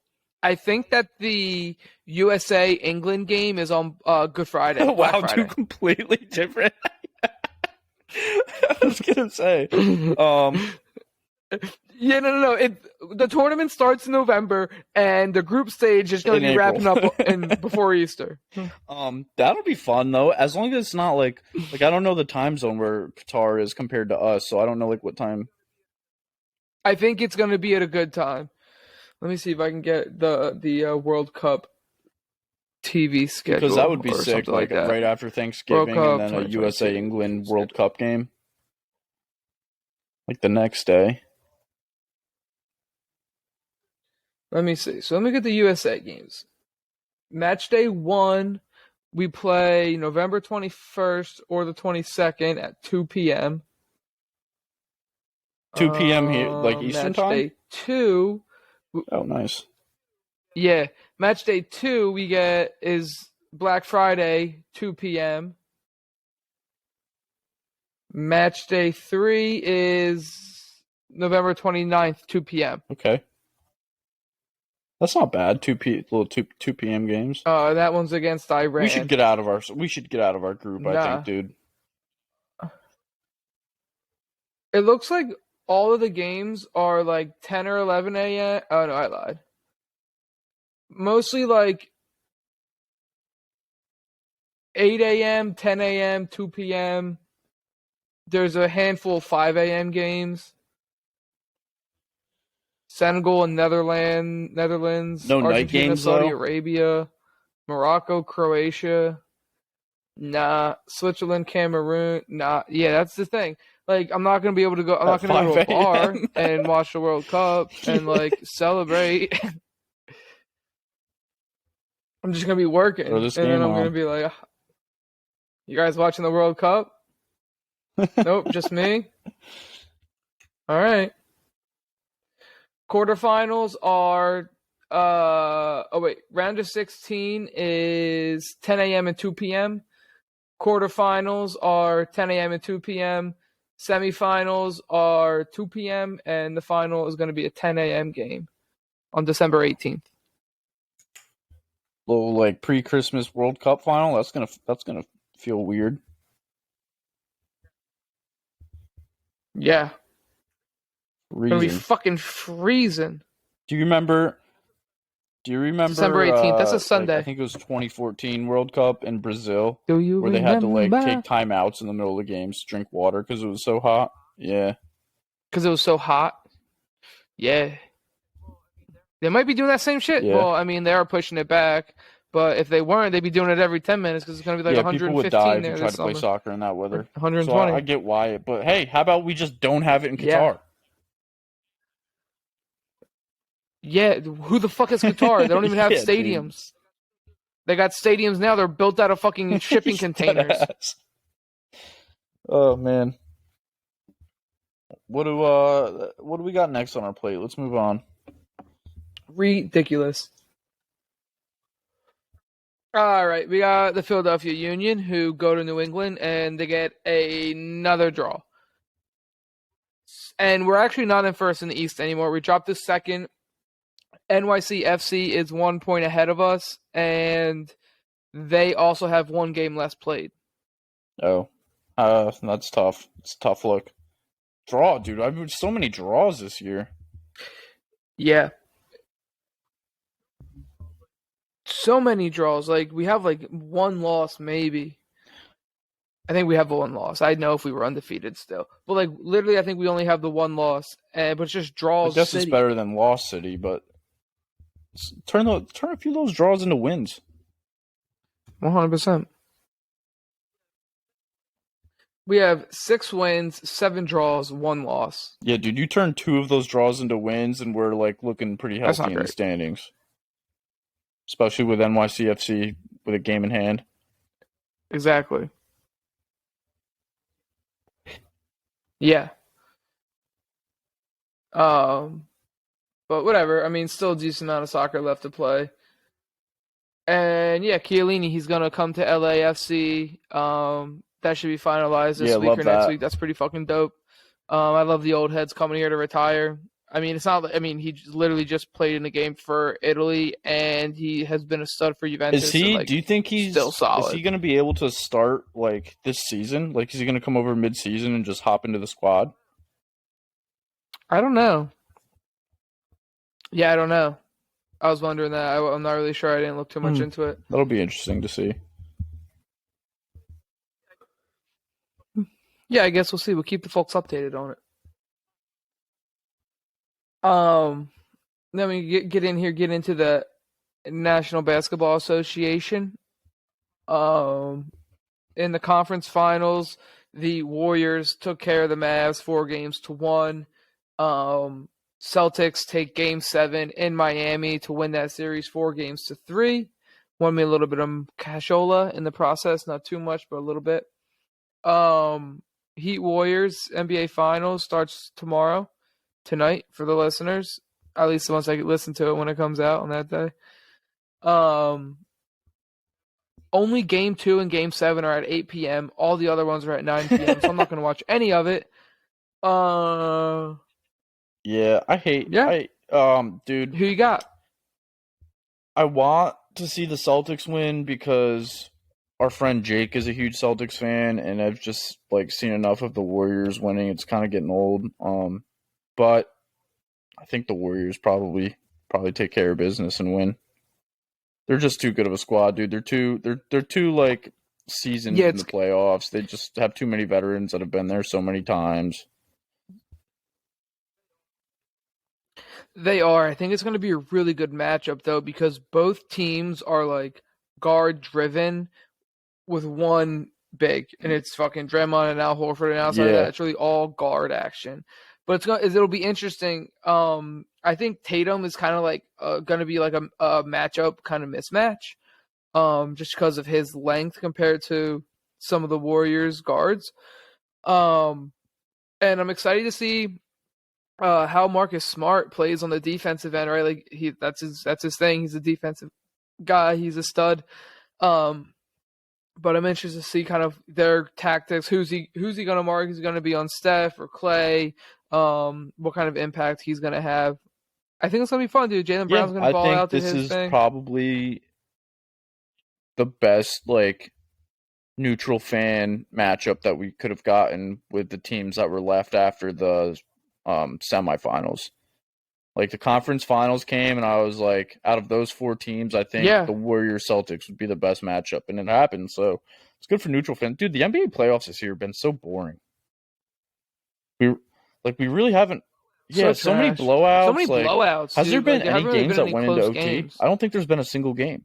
I think that the USA-England game is on Good Friday. Wow, Friday. Two completely different. I was going to say. Yeah, no. The tournament starts in November, and the group stage is going to be wrapping up before Easter. That'll be fun, though, as long as it's not like I don't know the time zone where Qatar is compared to us, so I don't know what time. I think it's going to be at a good time. Let me see if I can get the World Cup TV schedule. Because that would be sick, like right after Thanksgiving and then a USA-England World Cup game. Like the next day. Let me see. So let me get the USA games. Match day 1, we play November 21st or the 22nd at 2 p.m. 2 p.m. here, like Eastern time? Match day 2... Oh, nice. Yeah. Match day 2 we get is Black Friday, 2 p.m. Match day 3 is November 29th, 2 p.m. Okay. That's not bad. 2 p.m. games. That one's against Iran. We should get out of our group, I think, dude. It looks like all of the games are like 10 or 11 a.m. Oh, no, I lied. Mostly like 8 a.m., 10 a.m., 2 p.m. There's a handful of 5 a.m. games. Senegal and Netherlands. No Argentina, night games, Saudi though? Arabia. Morocco, Croatia. Nah. Switzerland, Cameroon. Nah. Yeah, that's the thing. Like, I'm not going to be able to go. I'm not going to go to a bar and watch the World Cup and like celebrate. I'm just going to be working. And then I'm going to be like, you guys watching the World Cup? Nope, just me. All right. Quarterfinals are round of 16 is 10 a.m. and 2 p.m. Quarterfinals are 10 a.m. and 2 p.m. Semifinals are 2 p.m. and the final is going to be a 10 a.m. game on December 18th. Little like pre-Christmas World Cup final. That's gonna feel weird. Yeah. Gonna be Freezing. fucking freezing. Do you remember? December 18th. That's a Like I Sunday. think it was 2014 World Cup in Brazil Do you where they had to like take remember? timeouts in the middle of the games to drink water because it was so hot. Yeah. Because it was so hot. Yeah. They might be doing that same shit. Yeah. Well, I mean, they are pushing it back. But if they weren't, they'd be doing it every 10 minutes because it's going to be like Yeah, people would die 115 if you there tried this to play summer. soccer in that weather. Or So I 120. get why it, but hey, how about we just don't have it in Yeah. Qatar? Yeah. Who the fuck has Qatar? They don't even have Yeah, stadiums. Dude. They got stadiums now. They're built out of fucking shipping containers. Oh man. What do we got next on our plate? Let's move on. Ridiculous. All right, we got the Philadelphia Union who go to New England and they get another draw. And we're actually not in first in the East anymore. We dropped to second. NYCFC is 1 point ahead of us, and they also have one game less played. Oh, that's tough. It's a tough look. Draw, dude. I've had so many draws this year. Yeah. So many draws. Like, we have, like, one loss, maybe. I think we have the one loss. I'd know if we were undefeated still. But, like, literally, I think we only have the one loss. But it's just draws. I guess City. it's better than Lost City, but turn a few of those draws into wins. 100%. We have 6 wins, 7 draws, 1 loss. Yeah, dude, you turn 2 of those draws into wins, and we're like looking pretty healthy in the standings. Especially with NYCFC with a game in hand. Exactly. Yeah. But whatever. I mean, still a decent amount of soccer left to play. And yeah, Chiellini, he's gonna come to LAFC. That should be finalized this week or next week. That's pretty fucking dope. I love the old heads coming here to retire. I mean, it's not. I mean, he literally just played in a game for Italy, and he has been a stud for Juventus. Is he? And, like, do you think he's still solid? Is he going to be able to start like this season? Like, is he going to come over mid-season and just hop into the squad? I don't know. Yeah, I don't know. I was wondering that. I'm not really sure. I didn't look too much into it. That'll be interesting to see. Yeah, I guess we'll see. We'll keep the folks updated on it. Let me get in here, get into the National Basketball Association. In the conference finals, the Warriors took care of the Mavs 4-1. Celtics take Game 7 in Miami to win that series 4-3. Won me a little bit of cashola in the process, not too much, but a little bit. Heat Warriors NBA Finals starts tonight for the listeners, at least the ones I can listen to it when it comes out on that day. Only Game 2 and Game 7 are at 8 p.m. All the other ones are at 9 p.m., so I'm not going to watch any of it. Yeah, I hate. Yeah. Dude. Who you got? I want to see the Celtics win because our friend Jake is a huge Celtics fan, and I've just seen enough of the Warriors winning. It's kind of getting old. But I think the Warriors probably take care of business and win. They're just too good of a squad, dude. They're too seasoned in the playoffs. They just have too many veterans that have been there so many times. They are. I think it's going to be a really good matchup, though, because both teams are, guard-driven with one big, and it's fucking Draymond and Al Horford, and outside of that, it's really all guard action. But it'll be interesting. I think Tatum is kind of going to be a matchup kind of mismatch, just because of his length compared to some of the Warriors guards. And I'm excited to see how Marcus Smart plays on the defensive end, right? That's his thing. He's a defensive guy. He's a stud. But I'm interested to see kind of their tactics. Who's he going to mark? Is he going to be on Steph or Clay? What kind of impact he's going to have? I think it's going to be fun, dude. Jaylen Brown's going to ball out to his thing. I think this is probably the best neutral fan matchup that we could have gotten with the teams that were left after the semifinals. Like the conference finals came, and I was like, out of those 4 teams, I think Yeah. the Warriors Celtics would be the best matchup, and it happened. So it's good for neutral fans. Dude, the NBA playoffs this year have been so boring. We really haven't. So Yeah, so many trash. So blowouts. many Like, blowouts, has there dude. been Like there any haven't really games been that any went into close OT? games. I don't think there's been a single game.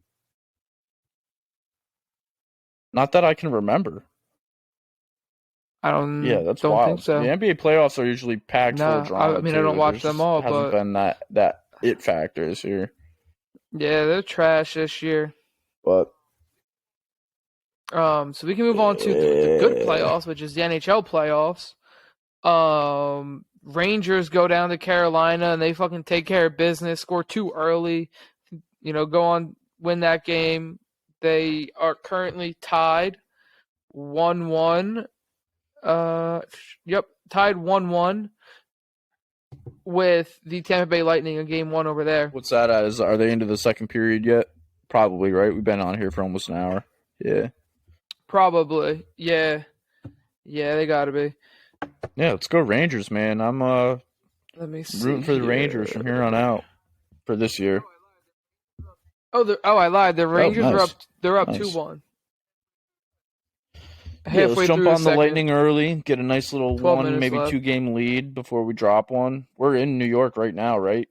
Not that I can remember. I Yeah, don't that's don't think wild. The so. NBA playoffs are usually packed full of Nah. I drama mean I don't too. watch There's them just all, hasn't but been that it factor this year. yeah, they're trash this year. But So we can move on to the good playoffs, which is the NHL playoffs. Rangers go down to Carolina and they fucking take care of business, score 2 early, go on, win that game. They are currently tied 1-1. Yep, tied 1-1 with the Tampa Bay Lightning in game 1 over there. what's that at? Are they into the second period yet? Probably, right? We've been on here for almost an hour. Yeah. Probably. Yeah. Yeah, they got to be. Yeah, let's go Rangers, man. I'm Let me see rooting for the Rangers from here on here. out for this year. I lied. The Oh, Rangers are up. nice. They're up Nice. 2-1. Yeah, let's Halfway jump through the on the second. Lightning early, get a nice little 12 1, minutes maybe left. 2 game lead before we drop one. We're in New York right now, right?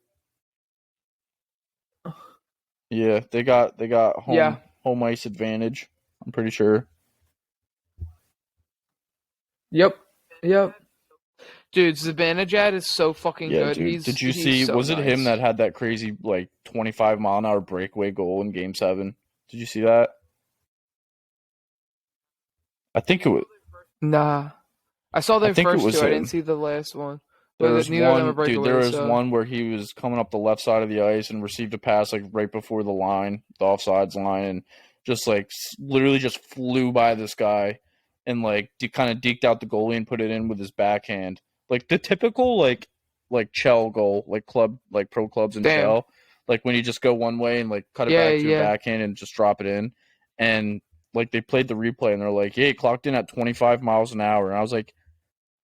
Yeah, they got Yeah. home ice advantage. I'm pretty sure. Yep. Yep. Dude, Zibanejad is so fucking Yeah, good. dude. Did you He's see? so Was it him nice. that had that crazy 25-mile-an-hour breakaway goal in Game 7? Did you see that? I think it was. Nah. I saw I their think it first was two. I didn't him. see the last one. There But was neither of them are one dude. There breakaways, was so one where he was coming up the left side of the ice and received a pass right before the line, the offsides line, and just literally just flew by this guy and kind of deked out the goalie and put it in with his backhand, like the typical Chell goal, club pro clubs and damn. Chell, when you just go one way and cut it Yeah, back to your yeah. backhand and just drop it in, and they played the replay and they're like, "Hey, clocked in at 25 miles an hour," and I was like,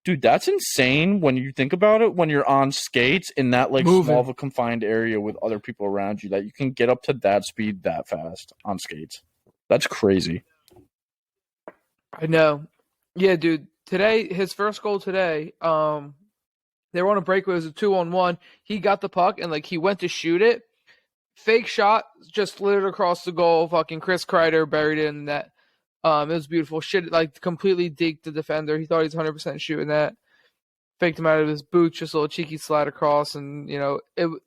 dude, that's insane when you think about it, when you're on skates in that small of Moving. a confined area with other people around you, that you can get up to that speed that fast on skates. That's crazy. I know. Yeah, dude. Today, his first goal today, they were on a breakaway. It was a 2-on-1. He got the puck and he went to shoot it. Fake shot, just slid it across the goal. Fucking Chris Kreider buried it in that. It was beautiful. Shit, completely deked the defender. He thought he was 100% shooting that. Faked him out of his boots, just a little cheeky slide across, and the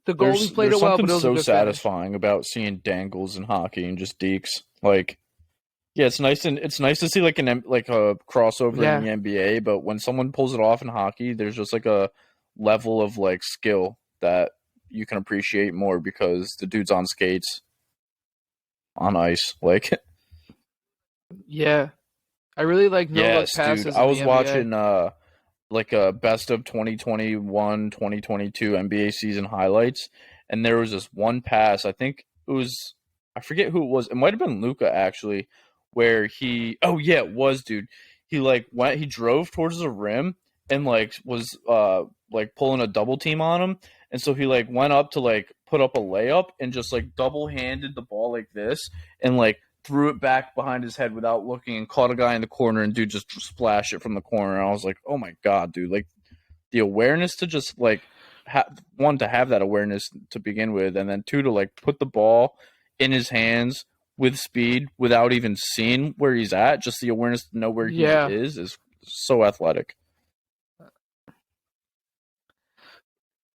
goalie played There's it well, something but it was a so good finish. satisfying about seeing dangles in hockey and just dekes. Yeah, it's nice to see a crossover in Yeah, the NBA, but when someone pulls it off in hockey, there's just a level of skill that you can appreciate more because the dude's on skates, on ice, yeah. I really like no-look yes, dude. passes I in the was NBA. watching a best of 2021, 2022 NBA season highlights, and there was this one pass. I think it was, I forget who it was. It might have been Luca actually, where oh yeah, it was, dude. He he drove towards the rim and was pulling a double team on him, and so he went up to put up a layup and just double handed the ball like this and threw it back behind his head without looking and caught a guy in the corner, and dude just splashed it from the corner. And I was like, oh my god, dude! The awareness to just one, to have that awareness to begin with, and then two, to put the ball in his hands with speed without even seeing where he's at. Just the awareness to know where he Yeah. is so athletic.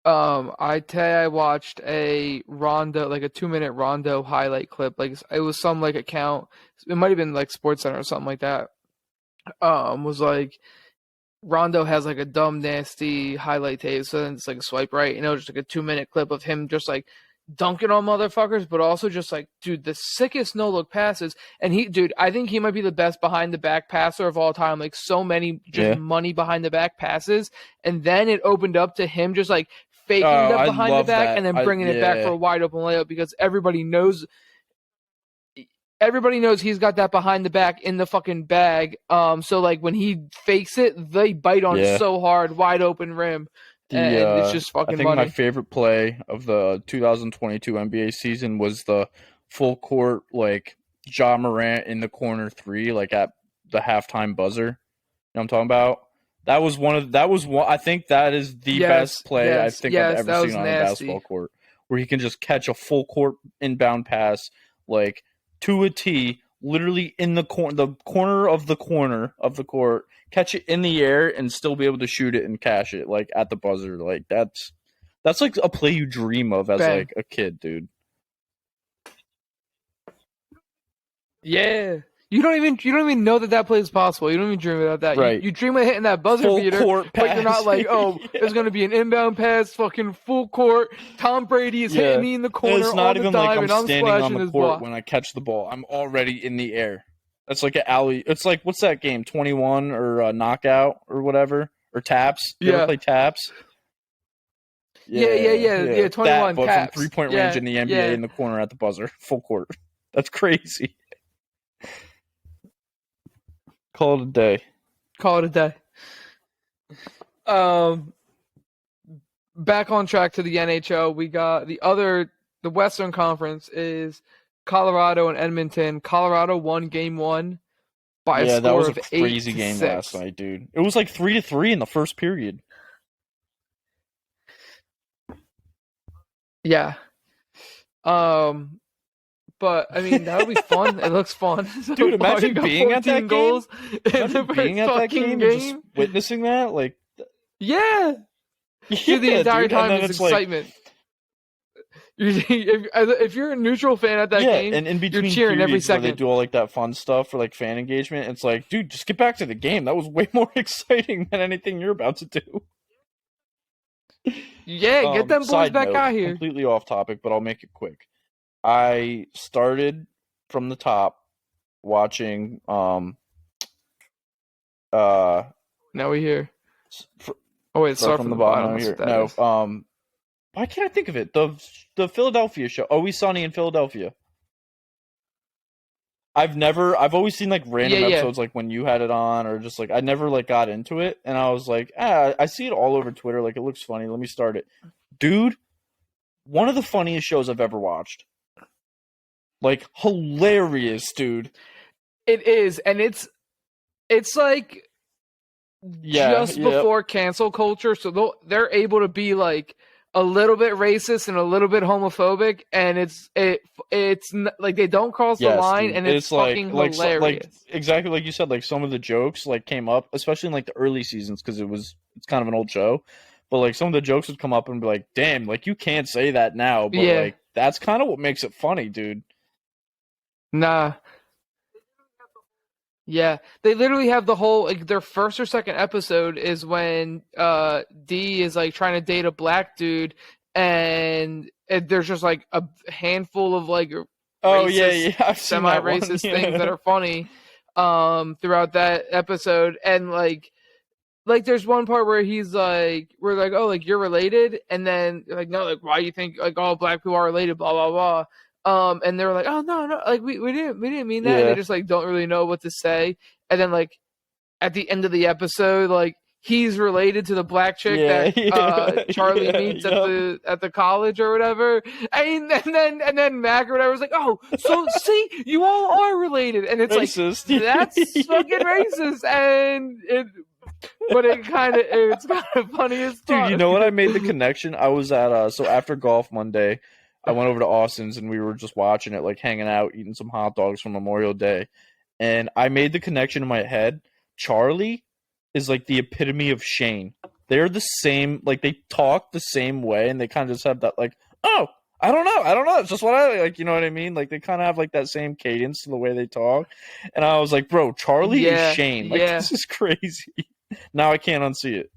I watched a Rondo, a 2-minute Rondo highlight clip. It was some account. It might have been Sports Center or something like that. Was Rondo has a dumb nasty highlight tape, so then it's a swipe right, just a 2-minute clip of him just dunking on motherfuckers, but also just dude, the sickest no look passes. And I think he might be the best behind the back passer of all time. So many just money behind the back passes, and then it opened up to him just faking the I behind the love back that. and then bringing it back for a wide open layup because everybody knows he's got that behind the back in the fucking bag. So when he fakes it, they bite on it so hard, wide open rim. and it's just I fucking think my funny. favorite play of the 2022 NBA season was the full court like Ja Morant in the corner three, like at the halftime buzzer. You know what I'm talking about? That was one. I think that is the best Yes, play I yes, think I've yes. ever That seen was on a basketball nasty. court, where he can just catch a full court inbound pass like to a T, literally in the corner of the court, catch it in the air and still be able to shoot it and cash it like at the buzzer. Like that's like a play you dream of as Bang. like a kid, dude. Yeah. You don't even know that play is possible. You don't even dream about that. Right. You dream of hitting that buzzer Full beater, court but you're pass. not like, oh, Yeah. there's gonna be an inbound pass, fucking full court. Tom Brady is hitting me in the And corner it's all not the even like time, I'm and I'm standing on splashing the his court block. when I catch the ball. I'm already in the air. That's like an alley. It's like, what's that game? 21 or knockout or whatever? Or taps? You ever Yeah. play taps? Yeah. That, 21 but from taps. 3-point range Yeah, in the NBA yeah. in the corner at the buzzer. Full court. That's crazy. Call it a day. Call it a day. Back on track to the NHL. We got the Western Conference is Colorado and Edmonton. Colorado won game one by a Yeah, that score was a of 8 crazy to game last 6. night, dude. It was like 3-3 in the first period. Yeah. But I mean that'll be fun. It looks fun. So Dude, far, imagine you got being at 14 that game. goals in the Imagine first being at that fucking game and just game. witnessing that. Like, Yeah. yeah, Dude, the entire dude. And time then is it's like, excitement. If you're a neutral fan at that yeah, game, and in you're between cheering every periods where they second. do all like that fun stuff for like fan engagement, it's like, dude, just get back to the game. That was way more exciting than anything you're about to do. Yeah, get them boys Side back note, out here. completely off topic, but I'll make it quick. I started from the top watching Now we hear. Oh wait, Start start from from the the bottom. bottom. Now That's here. what that No, is. why can't I think of it? The Philadelphia show. Always Sunny in Philadelphia. I've always seen like random Yeah. episodes like when you had it on or just like I never like got into it and I was like, I see it all over Twitter, like it looks funny, let me start it. Dude, one of the funniest shows I've ever watched. Like hilarious, dude. It is, and it's like just before cancel culture, so they're able to be like a little bit racist and a little bit homophobic, and it's like they don't cross the line, dude. and it's fucking hilarious. Like exactly like you said, like some of the jokes like came up, especially in like the early seasons because it's kind of an old show, but like some of the jokes would come up and be like, damn, like you can't say that now, but Yeah. like that's kind of what makes it funny, dude. Nah. Yeah, they literally have the whole like their first or second episode is when D is like trying to date a black dude, and there's just like a handful of like I've seen that one. semi-racist things that are funny throughout that episode, and like there's one part where we're like, oh, like you're related, and then like no, like why do you think like all black people are related, blah blah blah. And they were like, oh no, like we didn't mean that. And they just like don't really know what to say. And then like at the end of the episode, like he's related to the black chick that Charlie meets at the college or whatever. And then Mac or whatever was like, oh, so see, you all are related. And it's racist. Like that's fucking racist. And it's kind of funny as fuck. Dude, you know what? I made the connection. I was at so after golf Monday, I went over to Austin's and we were just watching it, like hanging out, eating some hot dogs for Memorial Day. And I made the connection in my head. Charlie is like the epitome of Shane. They're the same, like they talk the same way and they kind of just have that like, oh, I don't know. It's just what I like, you know what I mean? Like they kind of have like that same cadence to the way they talk. And I was like, bro, Charlie is Shane. Like this is crazy. Now I can't unsee it.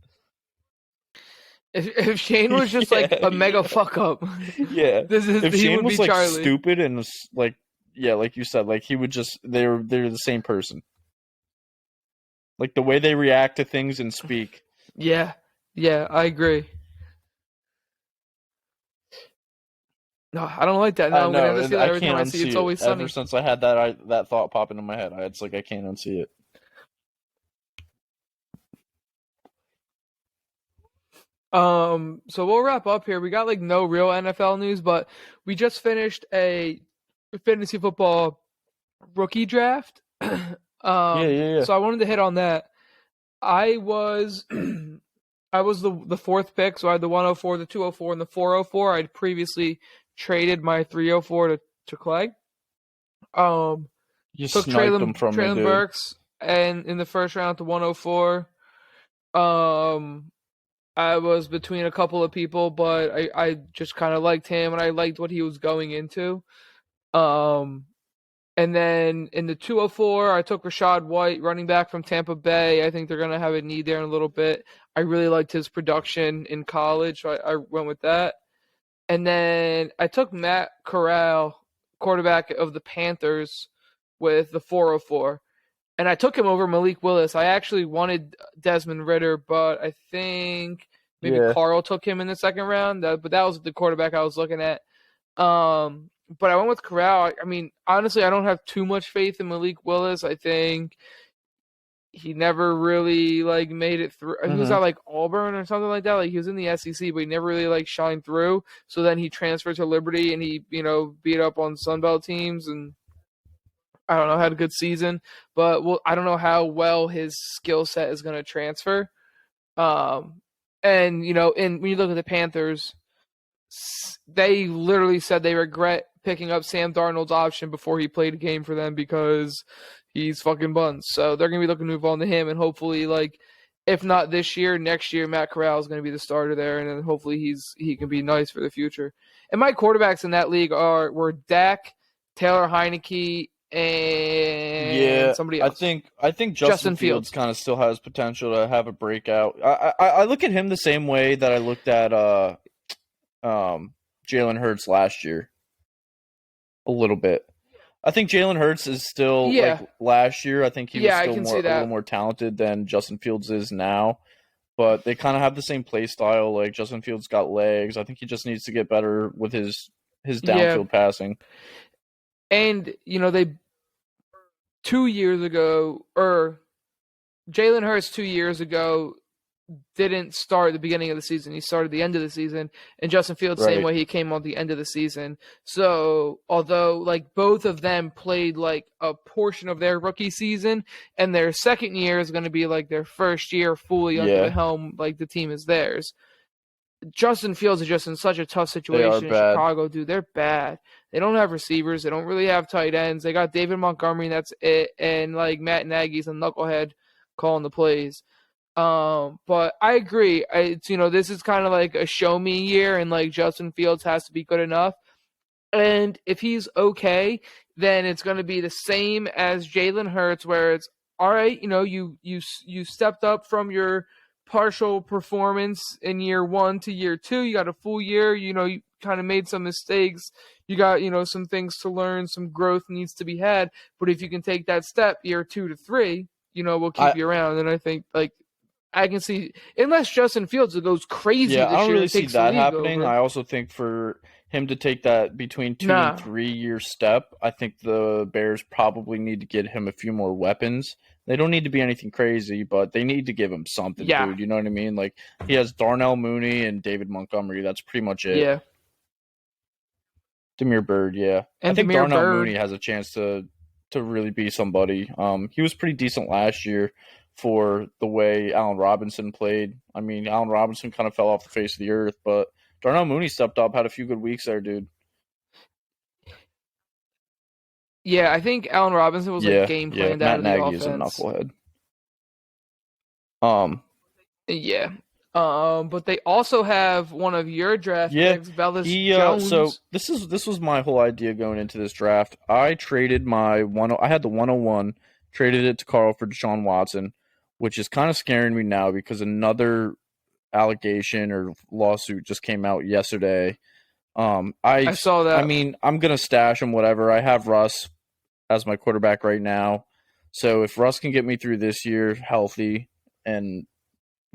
If Shane was just like a mega fuck up, if Shane was like Charlie. stupid and was like, like you said, like he would just they're the same person. Like the way they react to things and speak. Yeah, I agree. No, I don't like that. No, I'm gonna have to see that every time I see It's Always Sunny. Ever since I had that thought pop into my head, it's like I can't unsee it. So we'll wrap up here. We got like no real NFL news, but we just finished a fantasy football rookie draft. Yeah, yeah, yeah. So I wanted to hit on that. I was I was the fourth pick, so I had the 104, the 204, and the 404. I'd previously traded my 304 to Clay. Um, You took sniped them from me, Traylon dude. Burks and in the first round to 104. Um, I was between a couple of people, but I just kind of liked him and I liked what he was going into. Um, and then in the 204, I took Rashad White, running back from Tampa Bay. I think they're going to have a need there in a little bit. I really liked his production in college, so I went with that. And then I took Matt Corral, quarterback of the Panthers, with the 404. And I took him over Malik Willis. I actually wanted Desmond Ritter, but I think maybe Yeah. Carl took him in the second round. But that was the quarterback I was looking at. But I went with Corral. I mean, honestly, I don't have too much faith in Malik Willis. I think he never really like made it through. He was Mm-hmm. at like Auburn or something like that. Like he was in the SEC, but he never really like shined through. So then he transferred to Liberty and he, beat up on Sunbelt teams and I don't know, had a good season. But I don't know how well his skill set is going to transfer. Um, and when you look at the Panthers, they literally said they regret picking up Sam Darnold's option before he played a game for them because he's fucking buns. So they're gonna be looking to move on to him, and hopefully, like, if not this year, next year, Matt Corral is gonna be the starter there, and then hopefully he can be nice for the future. And my quarterbacks in that league were Dak, Taylor Heineke, and Yeah, somebody I else, think I think Justin Justin Fields Fields. kind of still has potential to have a breakout. I look at him the same way that I looked at Jalen Hurts last year a little bit. I think Jalen Hurts is still like Yeah, last year. I think he was yeah, I still can see a little that. more talented than Justin Fields is now. But they kind of have the same play style. Like Justin Fields got legs. I think he just needs to get better with his Yeah, downfield passing. and they 2 years ago, or Jalen Hurts 2 years ago didn't start at the beginning of the season. He started the end of the season, and Justin Fields same Right. way, he came on the end of the season. So although like both of them played like a portion of their rookie season, and their second year is going to be like their first year fully under the Yeah, helm, like the team is theirs. Justin Fields is just in such a tough they are situation in bad. Chicago, dude. They're bad. They don't have receivers. They don't really have tight ends. They got David Montgomery, and that's it. And like Matt Nagy's a knucklehead calling the plays. But I agree. It's this is kind of like a show me year, and like Justin Fields has to be good enough. And if he's okay, then it's going to be the same as Jalen Hurts, where it's all right. You stepped up from your partial performance in year 1 to year 2. You got a full year. You kind of made some mistakes. You got some things to learn. Some growth needs to be had. But if you can take that step year 2 to 3, we'll I keep you around. And I think like I can see, unless Justin Fields goes crazy Yeah, I this don't year really and see takes the that league happening. over. I also think for him to take that between 2 and Nah, 3 year step, I think the Bears probably need to get him a few more weapons. They don't need to be anything crazy, but they need to give him something, yeah, dude. You know what I mean? Like he has Darnell Mooney and David Montgomery. That's pretty much it. yeah, Demir Bird, yeah. I and think Demir Darnell Mooney Bird. has a chance to really be somebody. He was pretty decent last year for the way Allen Robinson played. I mean, Allen Robinson kind of fell off the face of the earth, but Darnell Mooney stepped up, had a few good weeks there, dude. Yeah, I think Allen Robinson was like Yeah, game yeah. planned out Matt of the Nagy is a offense. knucklehead. Um, Yeah. But they also have one of your draft yeah. picks, Velus He so Jones. this was my whole idea going into this draft. I traded my one I had the 101, traded it to Carl for Deshaun Watson, which is kind of scaring me now because another allegation or lawsuit just came out yesterday. I saw I that. mean, I'm gonna stash him, whatever. I have Russ as my quarterback right now, so if Russ can get me through this year healthy, and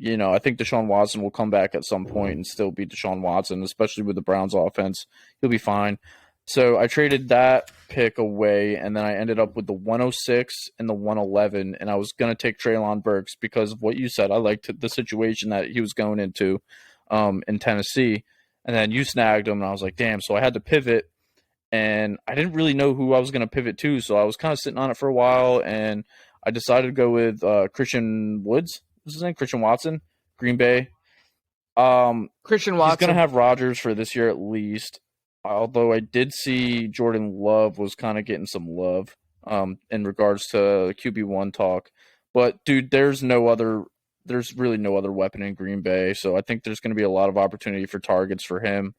I think Deshaun Watson will come back at some point and still be Deshaun Watson, especially with the Browns offense. He'll be fine. So I traded that pick away, and then I ended up with the 106 and the 111, and I was going to take Traylon Burks because of what you said. I liked the situation that he was going into. in Tennessee, and then you snagged him, and I was like, damn. So I had to pivot, and I didn't really know who I was going to pivot to, so I was kind of sitting on it for a while, and I decided to go with Christian Woods. What's his name? Christian Watson, Green Bay. Christian He's going to Watson. have Rodgers for this year at least. Although I did see Jordan Love was kind of getting some love in regards to QB1 talk. But dude, there's really no other weapon in Green Bay, so I think there's going to be a lot of opportunity for targets for him.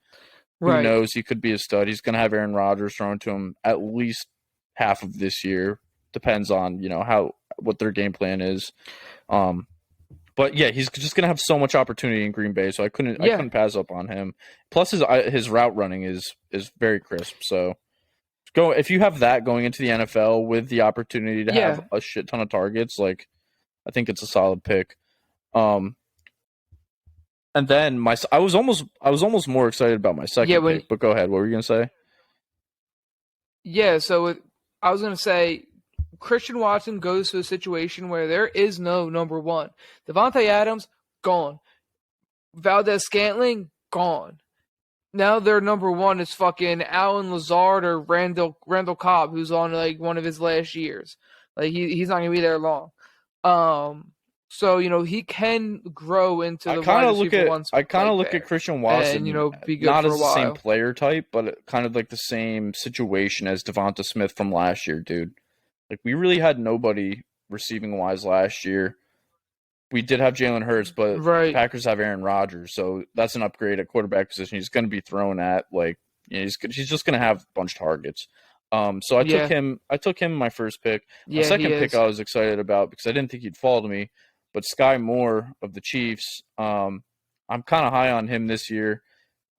Who Right. knows? He could be a stud. He's going to have Aaron Rodgers thrown to him at least half of this year. Depends on what their game plan is. But yeah, he's just going to have so much opportunity in Green Bay, so I couldn't pass up on him. Plus, his route running is very crisp. So if you have that going into the NFL with the opportunity to have a shit ton of targets, like I think it's a solid pick. And then I was almost more excited about my second pick. But go ahead, what were you gonna say? Yeah, so I was gonna say Christian Watson goes to a situation where there is no number one. Devontae Adams gone. Valdez Scantling gone. Now their number one is fucking Alan Lazard or Randall Cobb, who's on like one of his last years. Like he's not gonna be there long. So he can grow into the wide receiver one spot. I kind of look at Christian Watson, and be good not for as a while. the same player type, but kind of like the same situation as Devonta Smith from last year, dude. Like we really had nobody receiving wise last year. We did have Jalen Hurts, but Packers have Aaron Rodgers, so that's an upgrade at quarterback position. He's going to be thrown at he's just going to have a bunch of targets. So I took him. I took him in my first pick. My second pick I was excited about because I didn't think he'd fall to me. But Sky Moore of the Chiefs, I'm kind of high on him this year,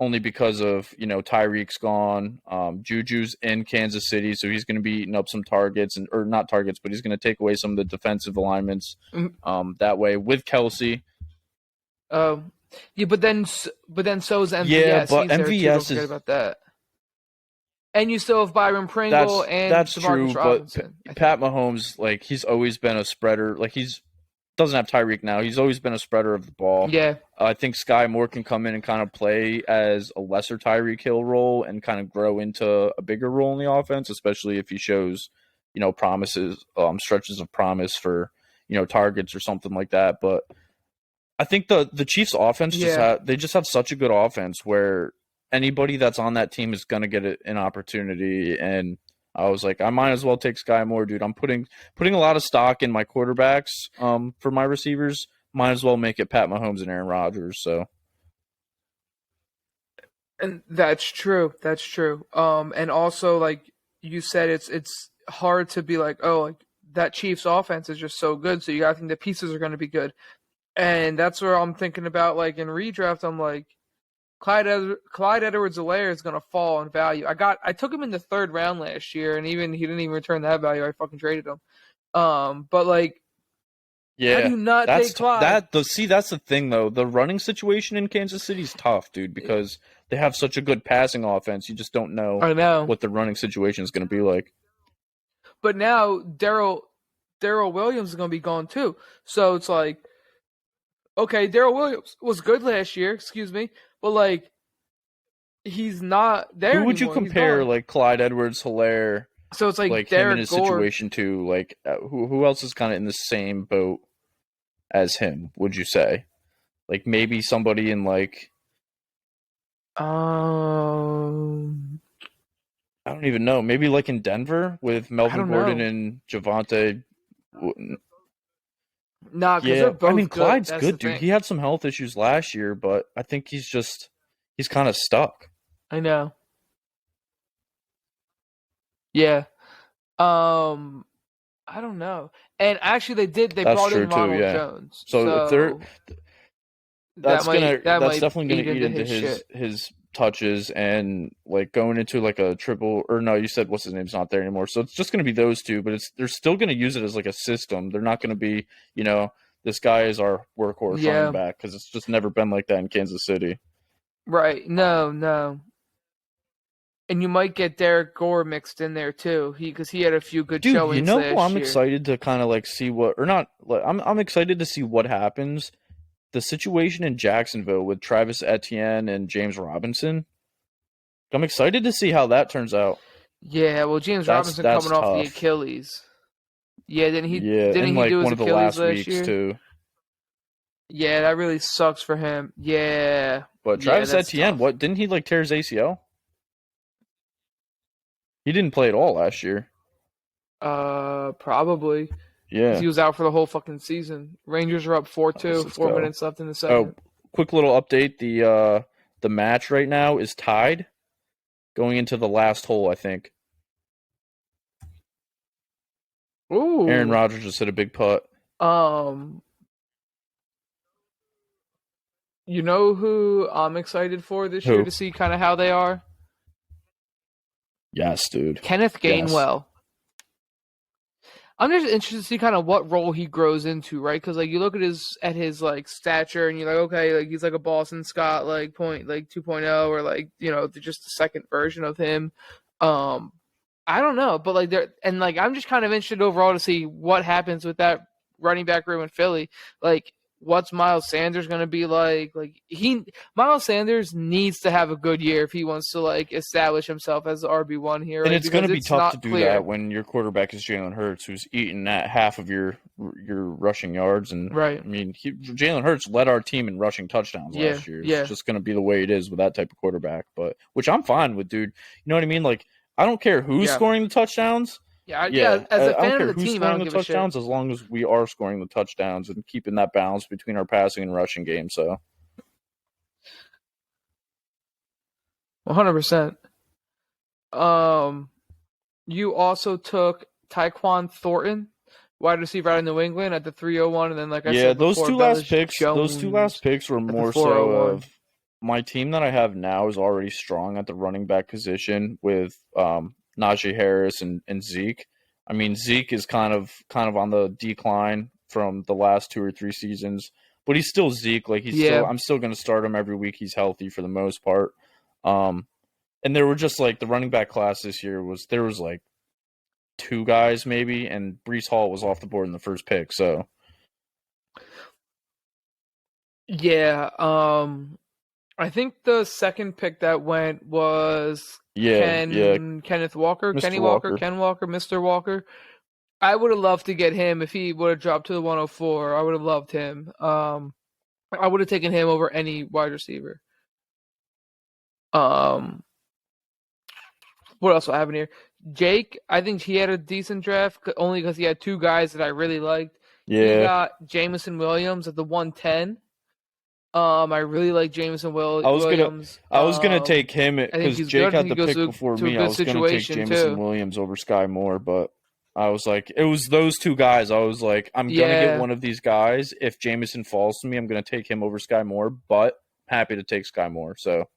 only because of Tyreek's gone, Juju's in Kansas City, so he's going to be eating up some targets or not targets, but he's going to take away some of the defensive alignments that way with Kelsey. Yeah, but then so is MVS. Yeah, but he's MVS Don't forget about that. And you still have Byron Pringle that's Demarcus true, Robinson. But Pat Mahomes, he's always been a spreader. He's doesn't have Tyreek now. He's always been a spreader of the ball. Yeah. I think Sky Moore can come in and kind of play as a lesser Tyreek Hill role and kind of grow into a bigger role in the offense, especially if he shows, promises, stretches of promise for, targets or something like that. But I think the Chiefs offense just have such a good offense where anybody that's on that team is going to get an opportunity. And I was like, I might as well take Sky Moore, dude. I'm putting a lot of stock in my quarterbacks for my receivers. Might as well make it Pat Mahomes and Aaron Rodgers. So, and that's true. That's true. And also, like you said, it's hard to be like, oh, like that Chiefs offense is just so good. So you got to think the pieces are going to be good. And that's where I'm thinking about, like in redraft, I'm like, Clyde Edwards-Helaire is gonna fall in value. I took him in the third round last year, and he didn't even return that value. I fucking traded him. But like, how do you not take Clyde? That's the thing though. The running situation in Kansas City is tough, dude, because they have such a good passing offense. You just don't know. I know what the running situation is going to be like. But now Darrell Williams is gonna be gone too. So it's like, okay, Darrell Williams was good last year. Excuse me. But, like, he's not there anymore. Who would you compare, like, Clyde Edwards-Helaire, so it's like him in his situation to, like, who else is kind of in the same boat as him, would you say? Like, maybe somebody in, like... I don't even know. Maybe, like, in Denver with Melvin Gordon and Javonte... Nah, because they're both good. Clyde's good, dude. He had some health issues last year, but I think he's kind of stuck. I know. Yeah. I don't know. And actually, they brought in Ronald Jones. So if they're that's definitely gonna eat into his touches and like going into like a triple or no, you said what's his name's not there anymore. So it's just gonna be those two, but they're still gonna use it as like a system. They're not gonna be, this guy is our workhorse running back because it's just never been like that in Kansas City. Right. No. And you might get Derek Gore mixed in there too, because he had a few good showings. I'm excited to kind of like see what, or not. I'm excited to see what happens the situation in Jacksonville with Travis Etienne and James Robinson. I'm excited to see how that turns out. Yeah, well, James Robinson That's coming off the tough. Achilles. Yeah, Yeah, didn't in he like do his one of the Achilles last last weeks year? too. Yeah, that really sucks for him. Yeah, But yeah, Travis that's Etienne, tough. what didn't he like tear his ACL? He didn't play at all last year. Probably because Yeah. he was out for the whole fucking season. Rangers are up 4-2, Let's 4 go. minutes left in the Oh, second. quick little update. The match right now is tied going into the last hole, I think. Aaron Ooh, Rodgers just hit a big putt. um, you know who I'm excited for this year to Who? see kind of how they are? Yes, dude. Kenneth Yes. Gainwell. I'm just interested to see kind of what role he grows into, right? Because like you look at his like stature, and you're like, okay, like he's like a Boston Scott, like point like 2.0, or like just the second version of him. Um, I don't know, but like there and like I'm just kind of interested overall to see what happens with that running back room in Philly. Like, what's Miles Sanders going to be like? Miles Sanders needs to have a good year if he wants to like establish himself as the RB1 here, And right? it's going Because to be it's tough to not do that clear, when your quarterback is Jalen Hurts, who's eaten at half of your rushing yards. And right? I mean, Jalen Hurts led our team in rushing touchdowns Yeah, last year. It's yeah. just going to be the way it is with that type of quarterback. But which I'm fine with, dude. You know what I mean? Like, I don't care who's Yeah. scoring the touchdowns. Yeah. Yeah, As a I don't fan of care the who's team, I scoring don't the give a shit. touchdowns as long as we are scoring the touchdowns and keeping that balance between our passing and rushing game. So 100%. Um, you also took Tyquan Thornton, wide receiver out of New England at the 301, and then like I yeah, said before, Bellis those two last Jones picks were at the more so 401. of my team that I have now is already strong at the running back position with Najee Harris and Zeke. I mean, Zeke is kind of on the decline from the last 2 or 3 seasons, but he's still Zeke. Like Yeah, I'm still going to start him every week. He's healthy for the most part. Um, and there were just like the running back class this year there was like two guys maybe, and Brees Hall was off the board in the first pick. So yeah. I think the second pick that went was yeah, Kenneth Walker, Mr. Kenny Walker, Walker. Ken Walker, Mr. Walker. I would have loved to get him if he would have dropped to the 104. I would have loved him. I would have taken him over any wide receiver. Um, what else do I have in here? Jake, I think he had a decent draft only because he had two guys that I really liked. He Yeah, got Jameson Williams at the 110. I really like Jameson I was gonna Williams. I was gonna take him I think because he's Jake good. I had think he the goes pick before to a me. I good was gonna take situation Jameson too. Williams over Sky Moore, but I was like, it was those two guys. I was like, I'm gonna get Yeah, one of these guys. If Jameson falls to me, I'm gonna take him over Sky Moore, but happy to take Sky Moore. So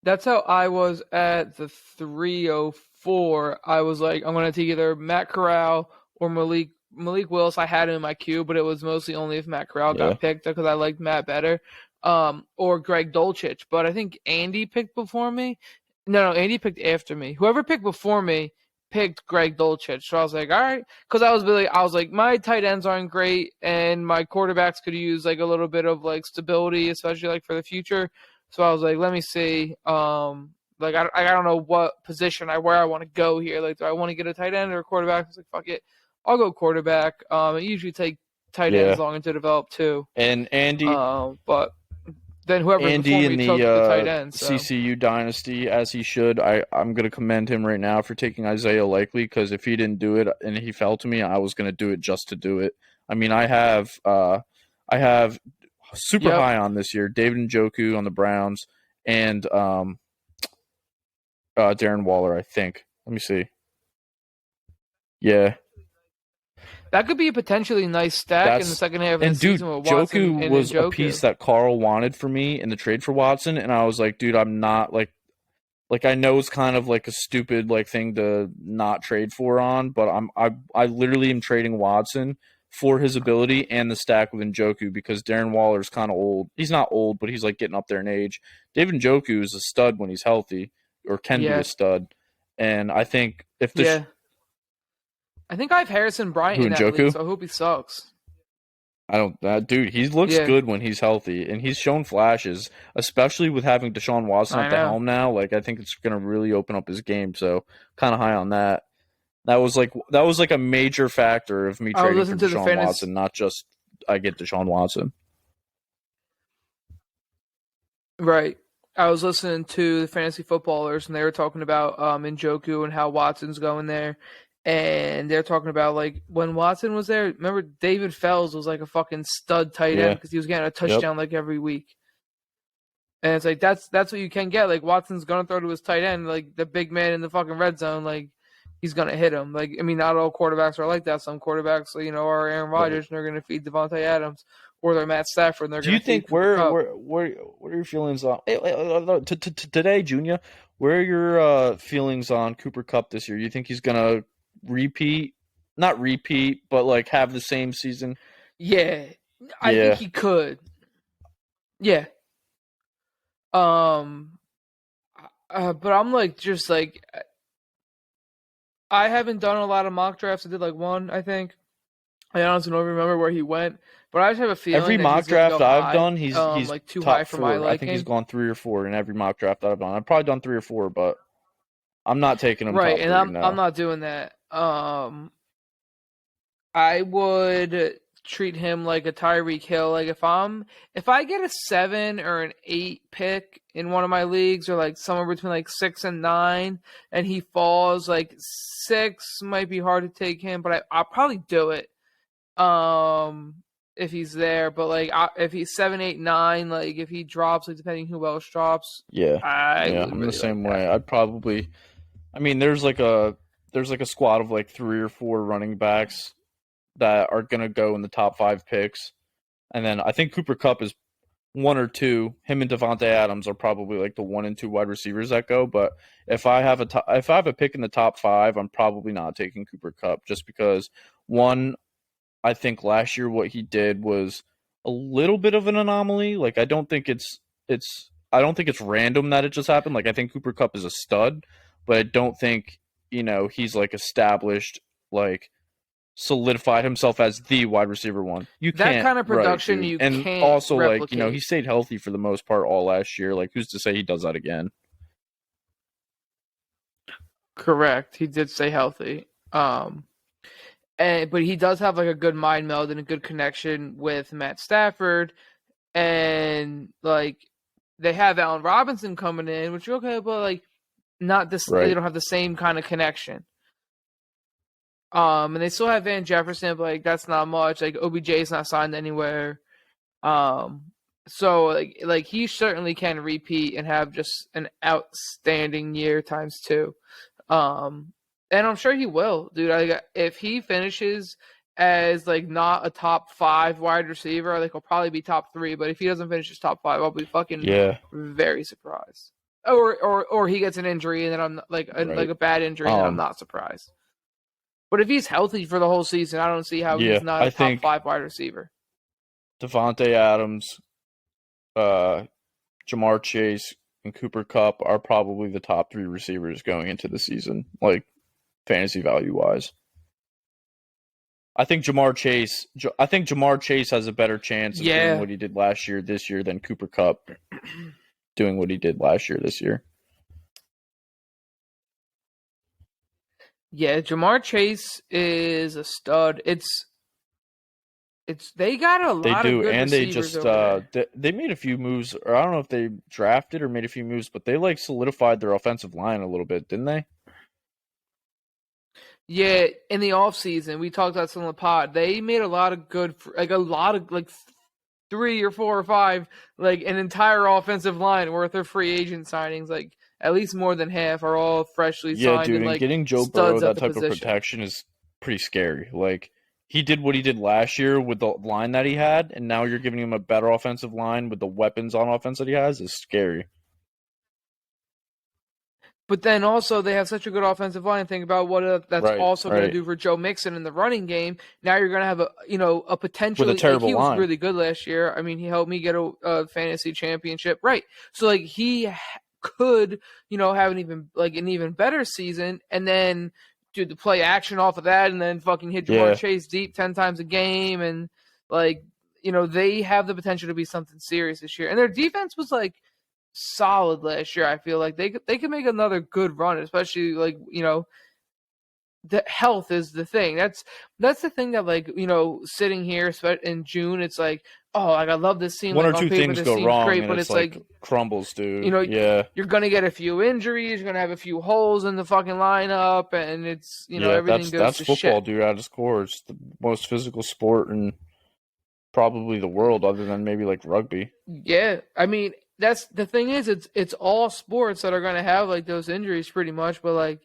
that's how I was at the 304. I was like, I'm gonna take either Matt Corral or Malik Willis. I had him in my queue, but it was mostly only if Matt Corral yeah, got picked because I liked Matt better. Or Greg Dolchich. But I think Andy picked before me. No, Andy picked after me. Whoever picked before me picked Greg Dolchich. So I was like, all right, because I was like, my tight ends aren't great, and my quarterbacks could use like a little bit of like stability, especially like for the future. So I was like, let me see. Like I don't know what position where I want to go here. Like, do I want to get a tight end or a quarterback? I was like, fuck it, I'll go quarterback. I usually take tight ends yeah. longer to develop too. And But then whoever before Andy me in the took the tight end. So CCU dynasty, as he should. I'm going to commend him right now for taking Isaiah Likely because if he didn't do it and he fell to me, I was going to do it just to do it. I mean, I have super yep, high on this year David Njoku on the Browns and Darren Waller, I think. Let me see. Yeah, that could be a potentially nice stack in the that's second half of the and dude, season with Watson Joku and was a Njoku. piece that Carl wanted for me in the trade for Watson, and I was like, dude, I'm not like I know it's kind of like a stupid like thing to not trade for on, but I literally am trading Watson for his ability and the stack with Njoku because Darren Waller's kind of old. He's not old, but he's like getting up there in age. David Njoku is a stud when he's healthy, or can be a Yeah, stud. And I think if the yeah. I think I have Harrison Bryant who in that league, Njoku, so I hope he sucks. I don't, dude. He looks Yeah, good when he's healthy, and he's shown flashes, especially with having Deshaun Watson I at the know. helm now. Like, I think it's gonna really open up his game. So, kind of high on that. That was like a major factor of me I was trading for listening to the Deshaun fantasy. Watson, not just I get Deshaun Watson. Right. I was listening to the fantasy footballers, and they were talking about Njoku and how Watson's going there, and they're talking about like when Watson was there. Remember, David Fells was like a fucking stud tight end Yeah. because he was getting a Yep. touchdown like every week. And it's like that's what you can get. Like Watson's gonna throw to his tight end, like the big man in the fucking red zone, like he's gonna hit him. Like I mean, not all quarterbacks are like that. Some quarterbacks, are Aaron Right. Rodgers and they're gonna feed Devontae Adams, or they're Matt Stafford and they're Do you gonna feed think Cooper Cup. what are your feelings on today, Junior? Where are your feelings on Cooper Cup this year? You think he's gonna repeat, not repeat, but like have the same season? Yeah, I think Yeah. he could. Yeah. Um. But I'm like just like I haven't done a lot of mock drafts. I did like one, I think. I honestly don't remember where he went, but I just have a Every feeling that mock he's gonna draft go I've high. done, he's Like too high top for my four. I think he's liking. gone 3 or 4 in every mock draft that I've done. I've probably done 3 or 4, but I'm not taking him Right, top and three. I'm No. not doing that. I would treat him like a Tyreek Hill. Like if I get a 7 or an 8 pick in one of my leagues, or like somewhere between like 6 and 9, and he falls like 6, might be hard to take him, but I'll probably do it. If he's there, but like if he's 7, 8, 9, like if he drops, like depending who else drops, Yeah. I Yeah. would I'm the really like same that. way. I'd probably. I mean, there's like a squad of like 3 or 4 running backs that are gonna go in the top 5 picks, and then I think Cooper Cup is 1 or 2. Him and Devontae Adams are probably like the 1 and 2 wide receivers that go. But if I have a pick in the top 5, I'm probably not taking Cooper Cup just because one, I think last year what he did was a little bit of an anomaly. Like I don't think it's random that it just happened. Like I think Cooper Cup is a stud, but I don't think he's like established, like solidified himself as the wide receiver one. You That can't, kind of right, production dude. you And can't also, like, he replicate. stayed healthy for the most part all last year. Like, who's to say he does that again? Correct. He did stay healthy. But he does have like a good mind meld and a good connection with Matt Stafford, and like they have Allen Robinson coming in, which is okay, but like not this. They Right. don't have the same kind of connection. And they still have Van Jefferson, but like that's not much. Like OBJ is not signed anywhere. Um, so like he certainly can repeat and have just an outstanding year times two. Um, and I'm sure he will, dude. Like if he finishes as like not a top 5 wide receiver, like he'll probably be top 3. But if he doesn't finish his top 5, I'll be fucking Yeah. very surprised. Or he gets an injury and then I'm like Right. a bad injury and then I'm Um. not surprised. But if he's healthy for the whole season, I don't see how Yeah. he's not I a top think 5 wide receiver. Devontae Adams, uh, Jamar Chase, and Cooper Cup are probably the top 3 receivers going into the season, like fantasy value wise. I think Jamar Chase has a better chance of doing Yeah. what he did last year this year than Cooper Cup doing what he did last year this year. Yeah, Jamar Chase is a stud. It's they got a They lot of do, good and they receivers just over there. they made a few moves, or I don't know if they drafted or made a few moves, but they like solidified their offensive line a little bit, didn't they? Yeah, in the off season, we talked about some of the pod. They made a lot of good, like a lot of like 3 or 4 or 5, like an entire offensive line worth of free agent signings. Like at least more than half are all freshly Yeah, signed dude, and and like getting Joe Burrow studs at that the type of position. protection is pretty scary. Like he did what he did last year with the line that he had, and now you're giving him a better offensive line with the weapons on offense that he has is scary. But then also they have such a good offensive line. Think about what that's Right, also going to right. do for Joe Mixon in the running game. Now you're going to have a With a potentially like terrible he was line. really good last year. I mean, he helped me get a fantasy championship, right? So like he could have an even better season, and then do the play action off of that, and then fucking hit Jamar Yeah. Chase deep 10 times a game, and like they have the potential to be something serious this year. And their defense was like solid last year. I feel like they could make another good run, especially like the health is the thing. That's the thing that like sitting here in June, it's like, oh, like I love this team. One Like or on two paper, things this go seems wrong great, and but it's it's like like crumbles, dude. Yeah. you're gonna get a few injuries. You're gonna have a few holes in the fucking lineup, and it's Yeah, everything goes that's to football, shit. dude, at its core. It's the most physical sport in probably the world, other than maybe like rugby. Yeah, I mean that's the thing is it's all sports that are gonna have like those injuries pretty much, but like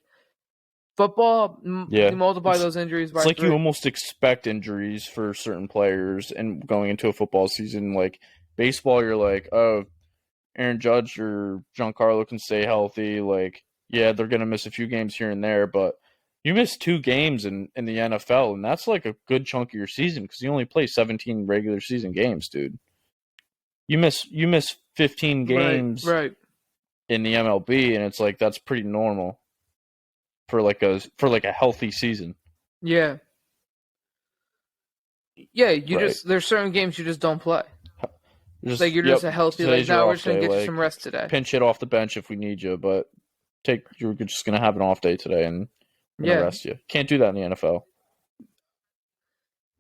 football, you Yeah, multiply those injuries it's by like you three. almost expect injuries for certain players, and going into a football season, like baseball, you're like, oh, Aaron Judge or Giancarlo can stay healthy. Like, yeah, they're gonna miss a few games here and there, but you miss 2 games in the NFL, and that's like a good chunk of your season because you only play 17 regular season games, dude. You miss 15 Right, games right. in the MLB, and it's like that's pretty normal for like a healthy season. Yeah. Yeah, Right. there's certain games you just don't play. Like Just you're yep. just a healthy like Today's your now we're off just gonna day. get you some Like rest today. pinch hit off the bench if we need you, but you're just gonna have an off day today, and we're gonna Yeah. rest you. Can't do that in the NFL.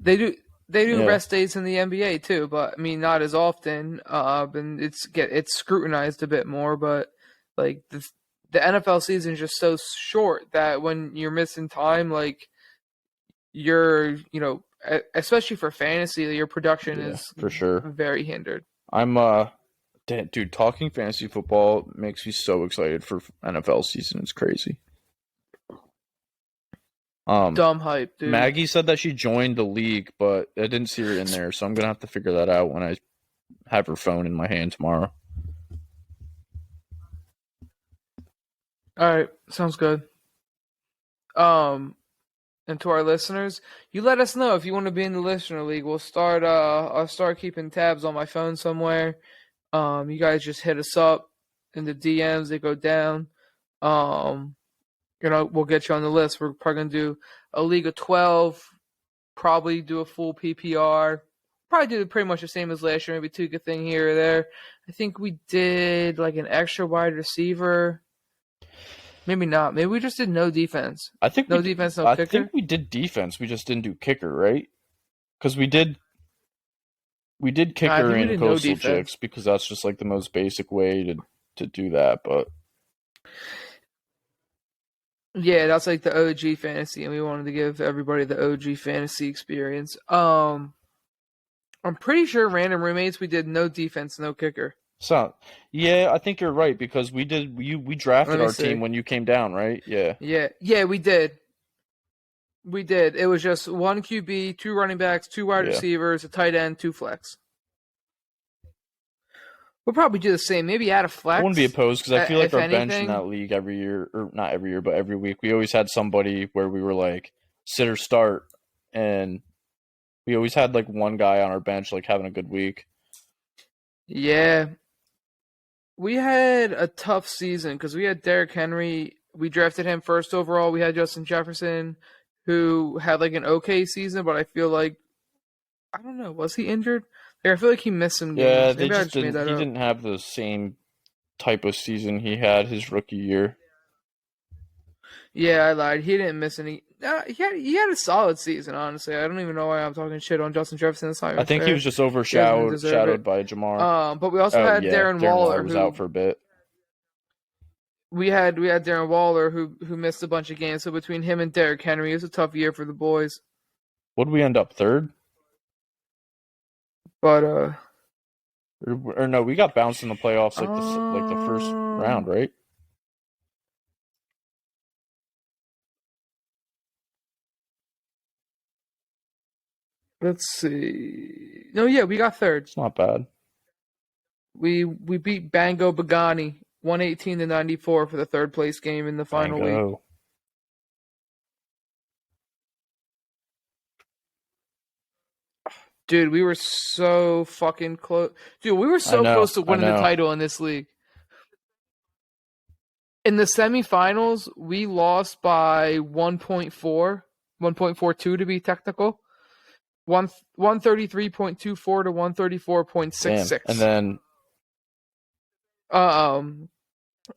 They do Yeah, rest days in the NBA too, but I mean not as often. And it's scrutinized a bit more, but like the NFL season is just so short that when you're missing time, like you're especially for fantasy, your production yeah, is for sure. very hindered. I'm dude, talking fantasy football makes me so excited for NFL season. It's crazy. Um, Dumb hype, dude. Maggie said that she joined the league, but I didn't see her in there, so I'm gonna have to figure that out when I have her phone in my hand tomorrow. All right, sounds good. Um, and to our listeners, you let us know if you want to be in the listener league. I'll start keeping tabs on my phone somewhere. You guys just hit us up in the DMs. They go down. Um, we'll get you on the list. We're probably gonna do a league of 12. Probably do a full PPR. Probably do pretty much the same as last year. Maybe tweak a thing here or there. I think we did like an extra wide receiver. Maybe not. Maybe we just did no defense. I think No defense, no I think kicker. we did defense. We just didn't do kicker, right? Because we did I kicker think we in did no Coastal defense. Chicks because that's just like the most basic way to do that. But Yeah, that's like the OG fantasy, and we wanted to give everybody the OG fantasy experience. I'm pretty sure random roommates we did no defense, no kicker. so yeah, I think you're right because we Let drafted me our team see. when you came down, right? Yeah. Yeah, we did. We did. It was just one QB, two running backs, two wide Yeah. receivers, a tight end, two flex. We'll probably do the same. Maybe add a I wouldn't be flex, opposed because I feel like if our bench in anything. that league every year, or not every year, but every week, we always had somebody where we were like sit or start, and we always had like one guy on our bench like having a good week. Yeah, we had a tough season because we had Derrick Henry. We drafted him first overall. We had Justin Jefferson, who had like an okay season, but I feel like I don't know. Was he injured? Like, I feel like he missed some Yeah, games. they Maybe I just just made didn't. that He up. didn't have the same type of season he had his rookie year. Yeah, I lied. He didn't miss any. He had a solid season. Honestly, I don't even know why I'm talking shit on Justin Jefferson. That's not I even think he was fair. just He doesn't overshadowed deserve shadowed it. by Jamar. But we also Oh had yeah, Darren Darren Waller Waller, was out who for a bit. we had Darren Waller, who missed a bunch of games. So between him and Derrick Henry, it was a tough year for the boys. What did we end up third? But Or no, we got bounced in the playoffs like the first round, um, right? let's see. No, yeah, we got third. It's not bad. We beat Bango Bagani 118-94 for the third place game in the final week. Mango. Dude, we were so fucking close. Dude, we were I so know. close to I winning the know. title in this league. In the semifinals, we lost by 1.4, 1.42 to be technical. 133.24 to 134.66. And then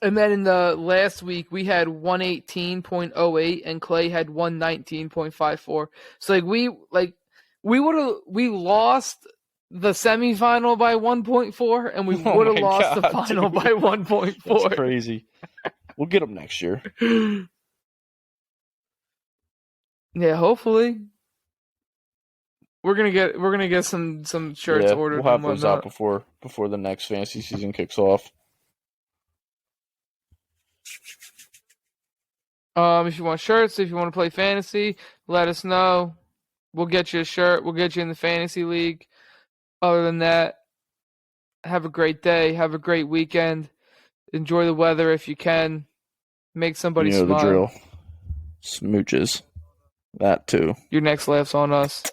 and then in the last week we had 118.08 and Clay had 119.54. So we lost the semifinal by 1.4 and we would have lost the final by 1.4. That's crazy. We'll get them next year. Yeah, hopefully. We're gonna get some shirts ordered. We'll have those out before the next fantasy season kicks off. If you want shirts, if you want to play fantasy, let us know. We'll get you a shirt. We'll get you in the fantasy league. Other than that, have a great day. Have a great weekend. Enjoy the weather if you can. Make somebody smile. The drill. Smooches. That too. Your next laugh's on us.